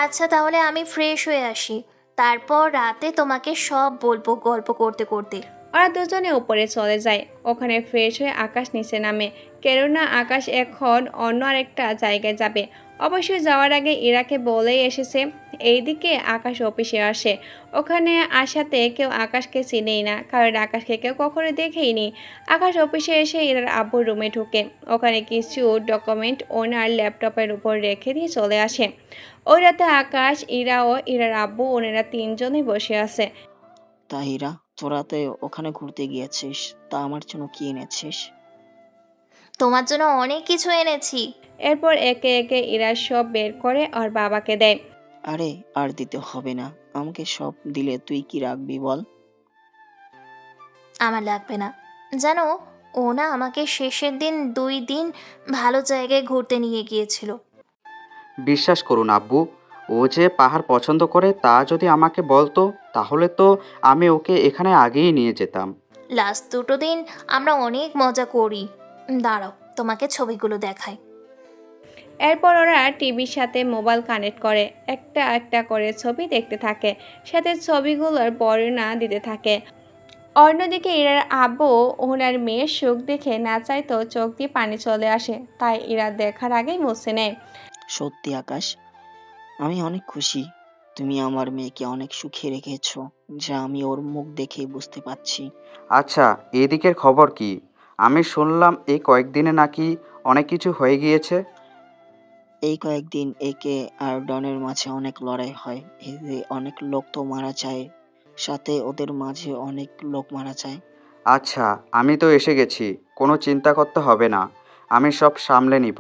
Speaker 8: আচ্ছা তাহলে আমি ফ্রেশ হয়ে আসি, তারপর রাতে তোমাকে সব বলবো গল্প করতে করতে।
Speaker 1: ওরা দুজনে উপরে চলে যায়। ওখানে ফ্রেশ হয়ে আকাশ নিচে নামে, কেননা আকাশ এখন অন্য আরেকটা জায়গায় যাবে। অবশ্যই যাওয়ার আগে ইরাকে বলেই এসেছে। এইদিকে আকাশ অফিসে আসে। ওখানে আসাতে কেউ আকাশকে চিনেই না, কারণ আকাশকে কেউ কখনো দেখেইনি। আকাশ অফিসে এসে ইরার আব্বুর রুমে ঢুকে। ওখানে কিছু ডকুমেন্ট ওনার ল্যাপটপের উপর রেখে দিয়ে চলে আসে। ওই রাতে আকাশ, ইরা ও ইরার আব্বু ওনারা 3জনই বসে আছে।
Speaker 4: তাহিরা, তোরা তো ওখানে ঘুরতে গিয়েছিস, তা আমার জন্য কি এনেছিস?
Speaker 8: তোমার জন্য অনেক কিছু এনেছি।
Speaker 1: এরপর একে একে ইরা সব বের করে ওর বাবাকে দেয়।
Speaker 4: আরে আর দিতে হবে না, আমাকে সব দিলে তুই কি রাখবি বল?
Speaker 8: আমার লাগবে না। জানো, ও না আমাকে শেষের দিন 2 দিন ভালো জায়গায় ঘুরতে নিয়ে গিয়েছিল।
Speaker 3: বিশ্বাস করুন আব্বু, ও যে পাহাড় পছন্দ করে তা যদি আমাকে বলতো তাহলে তো আমি ওকে এখানে আগেই নিয়ে যেতাম।
Speaker 8: লাস্ট 2 দিন আমরা অনেক মজা করি। দাঁড়াও, তোমাকে ছবিগুলো দেখাই।
Speaker 1: এরপর ওরা টিভির সাথে মোবাইল কানেক্ট করে একটা একটা করে ছবি দেখতে থাকে, সাথে ছবিগুলোর বর্ণনা দিতে থাকে। অন্যদিকে ইরার আব্বু ওনার মেয়ের সুখ দেখে না চাইতেও চোখ দিয়ে পানি চলে আসে, তাই ইরা দেখার আগেই মুছে নেয়।
Speaker 4: সত্যি আকাশ, আমি অনেক খুশি। তুমি আমার মেয়েকে অনেক সুখে রেখেছো, যা আমি ওর মুখ দেখেই বুঝতে পারছি।
Speaker 3: আচ্ছা, এদিকের খবর কি? আমি শুনলাম এই কয়েকদিনে নাকি অনেক কিছু হয়ে গিয়েছে।
Speaker 4: এই কয়েকদিন একে আর ডনের মাঝে অনেক লড়াই হয়, এতে অনেক লোক তো মারা যায়, সাথে ওদের মাঝে অনেক লোক মারা যায়।
Speaker 3: আচ্ছা, আমি তো এসে গেছি, কোনো চিন্তা করতে হবে না, আমি সব সামলে নিব।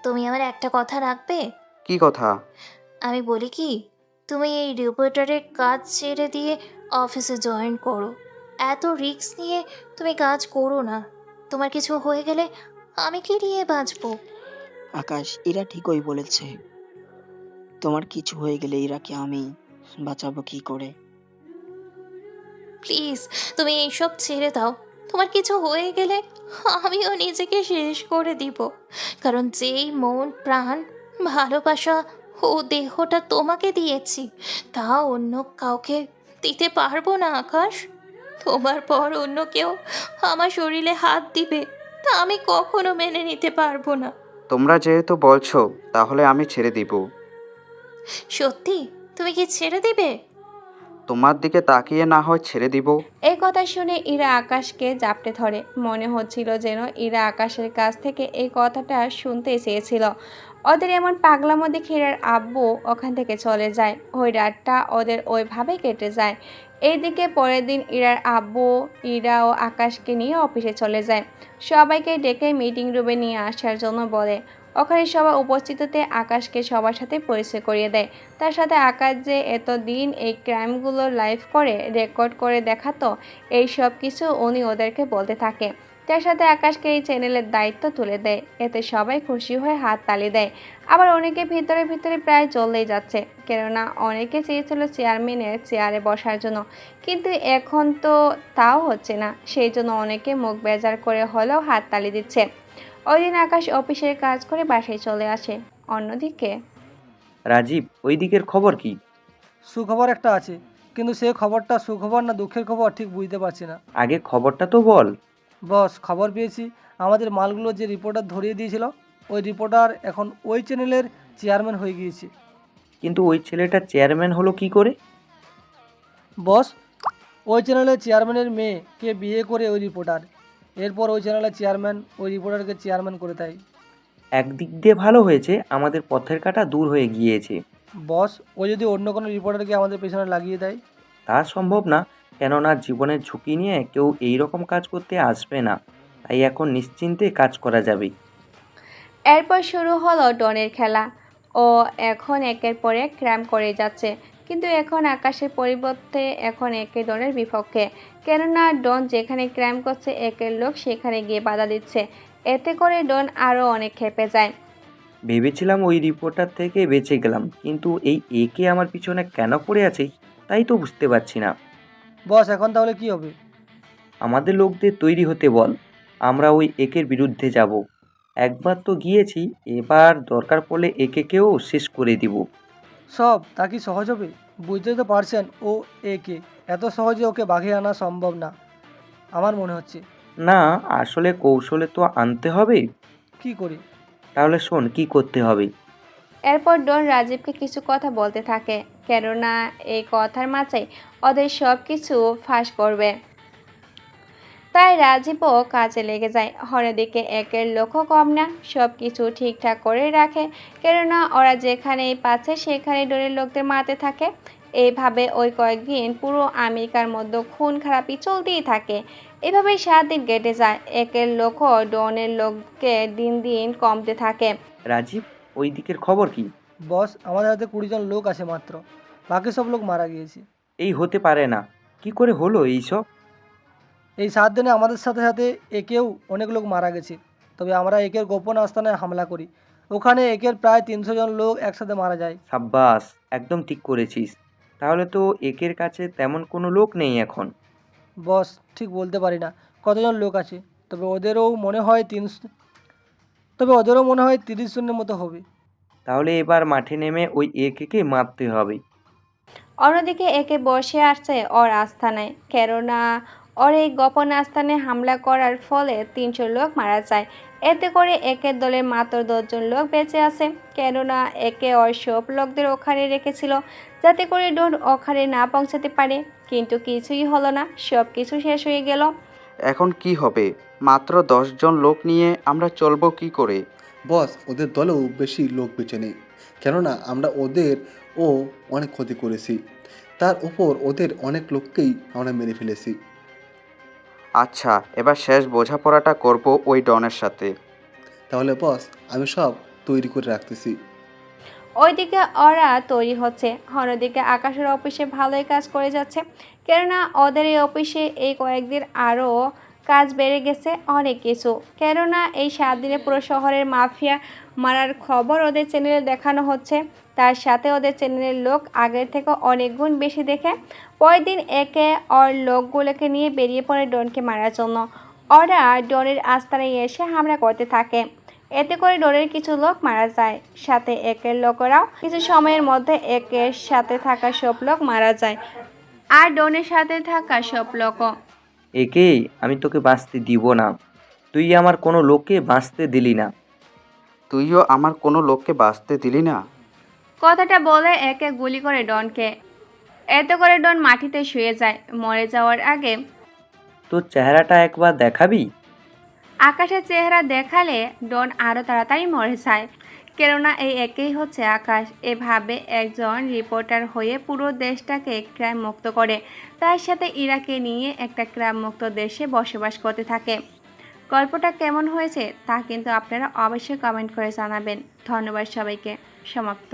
Speaker 8: তুমি আমার একটা কথা রাখবে?
Speaker 3: কি কথা?
Speaker 8: আমি বলি কি, তুমি এই রিপোর্টারের কাজ ছেড়ে দিয়ে অফিসে জয়েন করো। এত রিস্ক নিয়ে তুমি কাজ করো না। তোমার কিছু হয়ে গেলে আমি কি নিয়ে বাঁচবো?
Speaker 4: আকাশ, এরা ঠিকই বলেছে। তোমার কিছু হয়ে গেলে ইরাকে আমি বাঁচাবো কি করে?
Speaker 8: প্লিজ, তুমি এইসব ছেড়ে দাও। তোমার কিছু হয়ে গেলে আমিও নিজেকে শেষ করে দিব। কারণ যেই মন প্রাণ ভালোবাসা ও দেহটা তোমাকে দিয়েছি, তা অন্য কাউকে দিতে পারবো না আকাশ। তোমার পর অন্য কেউ আমার শরীরে হাত দিবে, তা আমি কখনো মেনে নিতে পারবো না।
Speaker 3: তোমরা যেহেতু বলছো তাহলে আমি ছেড়ে দিব।
Speaker 8: সত্যি তুমি কি ছেড়ে দিবে?
Speaker 3: তোমার দিকে তাকিয়ে না হয় ছেড়ে দিব।
Speaker 1: এই কথা শুনে ইরা আকাশকে জাপটে ধরে। মনে হচ্ছিল যেন ইরা আকাশের কাছ থেকে এই কথাটা শুনতে চেয়েছিল। ওদের এমন পাগলামো দেখে ইরার আব্বু ওখান থেকে চলে যায়। ওই রাতটা ওদের ওইভাবেই কেটে যায়। এইদিকে পরের দিন ইরার আব্বু ইরা ও আকাশকে নিয়ে অফিসে চলে যায়। সবাইকে ডেকে মিটিং রুমে নিয়ে আসার জন্য বলে। ওখানে সবাই উপস্থিততে আকাশকে সবার সাথে পরিচয় করিয়ে দেয়। তার সাথে আকাশ যে এতদিন এই ক্রাইমগুলো লাইভ করে রেকর্ড করে দেখাতো, এই সব কিছু উনি ওদেরকে বলতে থাকে। তার সাথে আকাশকে এই চ্যানেলের দায়িত্ব তুলে দেয়। এতে সবাই খুশি হয়ে হাত তালি দেয়। আবার অনেকে ভিতরে ভিতরে প্রায় চলেই যাচ্ছে, কেননা অনেকে চেয়েছিল চেয়ারম্যানের চেয়ারে বসার জন্য, কিন্তু এখন তো তাও হচ্ছে না। সেই জন্য অনেকে মুখ বেজার করে হলেও হাত তালি দিচ্ছে। ওই দিন আকাশ অফিসের কাজ করে বাসায় চলে আসে। অন্যদিকে
Speaker 7: রাজীব, ওই দিকের খবর কি?
Speaker 2: সুখবর একটা আছে, কিন্তু সে খবরটা সুখবর না দুঃখের খবর ঠিক বুঝতে পারছি না।
Speaker 7: আগে খবরটা তো বল।
Speaker 2: বস, খবর পেয়েছি আমাদের মালগুলো যে রিপোর্টার ধরিয়ে দিয়েছিল, ওই রিপোর্টার এখন ওই চ্যানেলের চেয়ারম্যান হয়ে গিয়েছে।
Speaker 7: কিন্তু ওই ছেলেটা চেয়ারম্যান হলো কি করে?
Speaker 2: বস, ওই চ্যানেলের চেয়ারম্যানের মেয়েকে বিয়ে করে ওই রিপোর্টার, এরপর ওই চ্যানেলের চেয়ারম্যান ওই রিপোর্টারকে চেয়ারম্যান করে দেয়।
Speaker 7: একদিক দিয়ে ভালো হয়েছে, আমাদের পথের কাঁটা দূর হয়ে গিয়েছে।
Speaker 2: বস, ও যদি অন্য কোনো রিপোর্টারকে আমাদের পেছনে লাগিয়ে দেয়?
Speaker 7: তা সম্ভব না, কেননা জীবনের ঝুঁকি নিয়ে কেউ এই রকম কাজ করতে আসবে না। তাই এখন নিশ্চিন্তে কাজ করা যাবে।
Speaker 1: এরপর শুরু হলো ডনের খেলা। ও এখন একের পর এক ক্রাইম করে যাচ্ছে, কিন্তু এখন আকাশের পরিবর্তে এখন একে ডনের বিপক্ষে। কেননা ডন যেখানে ক্রাইম করছে একের লোক সেখানে গিয়ে বাধা দিচ্ছে। এতে করে ডন আরও অনেক ক্ষেপে যায়।
Speaker 7: ভেবেছিলাম ওই রিপোর্টার থেকে বেঁচে গেলাম, কিন্তু এই একে আমার পিছনে কেন পড়ে আছে তাই তো বুঝতে পারছি না।
Speaker 2: বস, এখন তাহলে কি হবে?
Speaker 7: আমাদের লোকদের তৈরি হতে বল, আমরা ওই একের বিরুদ্ধে যাব। একবার তো গিয়েছি, এবার দরকার পড়লে একেও শেষ করে দিব।
Speaker 2: সব তা কি সহজ হবে? বুঝতে তো পারছেন ও একে, এত সহজে ওকে বাঘে আনা সম্ভব না আমার মনে হচ্ছে।
Speaker 7: না, আসলে কৌশলে তো আনতে হবে।
Speaker 2: কি করে?
Speaker 7: তাহলে শোন কি করতে হবে।
Speaker 1: এরপর ডন রাজীবকে কিছু কথা বলতে থাকে, কেননা এই কথার মাঝেই ওদের সব কিছু ফাঁস করবে। তাই রাজীবও কাজে লেগে যায়। অন্যদিকে একের লক্ষ্য কম না, সব কিছু ঠিকঠাক করে রাখে, কেননা ওরা যেখানেই পাচ্ছে সেখানেই ডনের লোকদের মারতে থাকে। এইভাবে ওই কয়েকদিন পুরো আমেরিকার মধ্যে খুন খারাপি চলতেই থাকে। এভাবেই 7 দিন কেটে যায়। একের লক্ষ্য ডনের লোককে দিন দিন কমতে থাকে।
Speaker 7: রাজীব, ওই দিকের খবর কি?
Speaker 2: বস, আমাদের হাতে 20 জন লোক আছে মাত্র, বাকি সব লোক মারা গিয়েছে।
Speaker 7: এই হতে পারে না, কি করে হলো এইসব?
Speaker 2: এই 7 দিনে আমাদের সাথে সাথে একেও অনেক লোক মারা গেছে। তবে আমরা একের গোপন আস্তানায় হামলা করি, ওখানে একের প্রায় 300 জন লোক একসাথে মারা যায়।
Speaker 7: সাব্বাস, একদম ঠিক করেছিস। তাহলে তো একের কাছে তেমন কোনো লোক নেই এখন।
Speaker 2: বস, ঠিক বলতে পারি না কতজন লোক আছে, তবে ওদেরও মনে হয় 30 জনের মতো হবে।
Speaker 7: তাহলে এবার মাঠে নেমে ওই একে মারতে হবে।
Speaker 1: অন্যদিকে একে বসে আসছে ওর আস্তানায়, কেননা ওর এই গোপন আস্তানে হামলা করার ফলে 300 লোক মারা যায়। এতে করে একের দলের মাত্র 10 জন লোক বেঁচে আছে, কেননা একে ওর সব লোকদের ওখানে রেখেছিল যাতে করে ডন ওখানে না পৌঁছাতে পারে। কিন্তু কিছুই হলো না, সব কিছু শেষ হয়ে গেল।
Speaker 3: এখন কি হবে? মাত্র 10 জন লোক নিয়ে আমরা চলবো কি করে?
Speaker 6: বস, ওদের দলেও বেশি লোক বেঁচে নেই, কেননা আমরা ও অনেক ক্ষতি করেছি। তার উপর ওদের অনেক লোককেই আমরা মেরে ফেলেছি।
Speaker 3: আচ্ছা, এবার শেষ বোঝাপড়াটা করব ওই ডনের সাথে।
Speaker 6: তাহলে বস, আমি সব তৈরি করে রাখতেছি।
Speaker 1: ওইদিকে ওরা তৈরি হচ্ছে। অন্যদিকে আকাশের অফিসে ভালোই কাজ করে যাচ্ছে, কেননা ওদের এই অফিসে এই কয়েকদিন আরও কাজ বেড়ে গেছে অনেক কিছু। কেননা এই 7 দিনে পুরো শহরের মাফিয়া মারার খবর ওদের চ্যানেলে দেখানো হচ্ছে। তার সাথে ওদের চ্যানেলের লোক আগের থেকে অনেক গুণ বেশি দেখে। পরের দিন একে ওর লোকগুলোকে নিয়ে বেরিয়ে পড়ে ডনকে মারার জন্য। ওরা ডনের আস্তানায় এসে হামলা করতে থাকে। এতে করে ডনের কিছু লোক মারা যায়, সাথে একের লোকেরাও কিছু সময়ের মধ্যে একের সাথে থাকা সব লোক মারা যায়, আর ডনের সাথে থাকা সব লোকও।
Speaker 7: একে, আমি তোকে বাঁচতে দিব না। তুই আমার কোনো লোককে বাঁচতে দিলি না।
Speaker 3: তুইও আমার কোনো লোককে বাঁচতে দিলি না।
Speaker 1: কথাটা বলে একে গুলি করে ডনকে। এতে করে ডন মাটিতে শুয়ে যায়। মরে যাওয়ার আগে
Speaker 7: তোর চেহারাটা একবার দেখাবি?
Speaker 1: আকাশের চেহারা দেখালে ডন আরও তাড়াতাড়ি মরে যায়, কেননা এই একেই হচ্ছে আকাশ। এভাবে একজন রিপোর্টার হয়ে পুরো দেশটাকে ক্রাইম মুক্ত করে, তার সাথে ইরাকে নিয়ে একটা ক্রাইম মুক্ত দেশে বসবাস করতে থাকে। গল্পটা কেমন হয়েছে তা কিন্তু আপনারা অবশ্যই কমেন্ট করে জানাবেন। ধন্যবাদ সবাইকে। সমাপ্ত।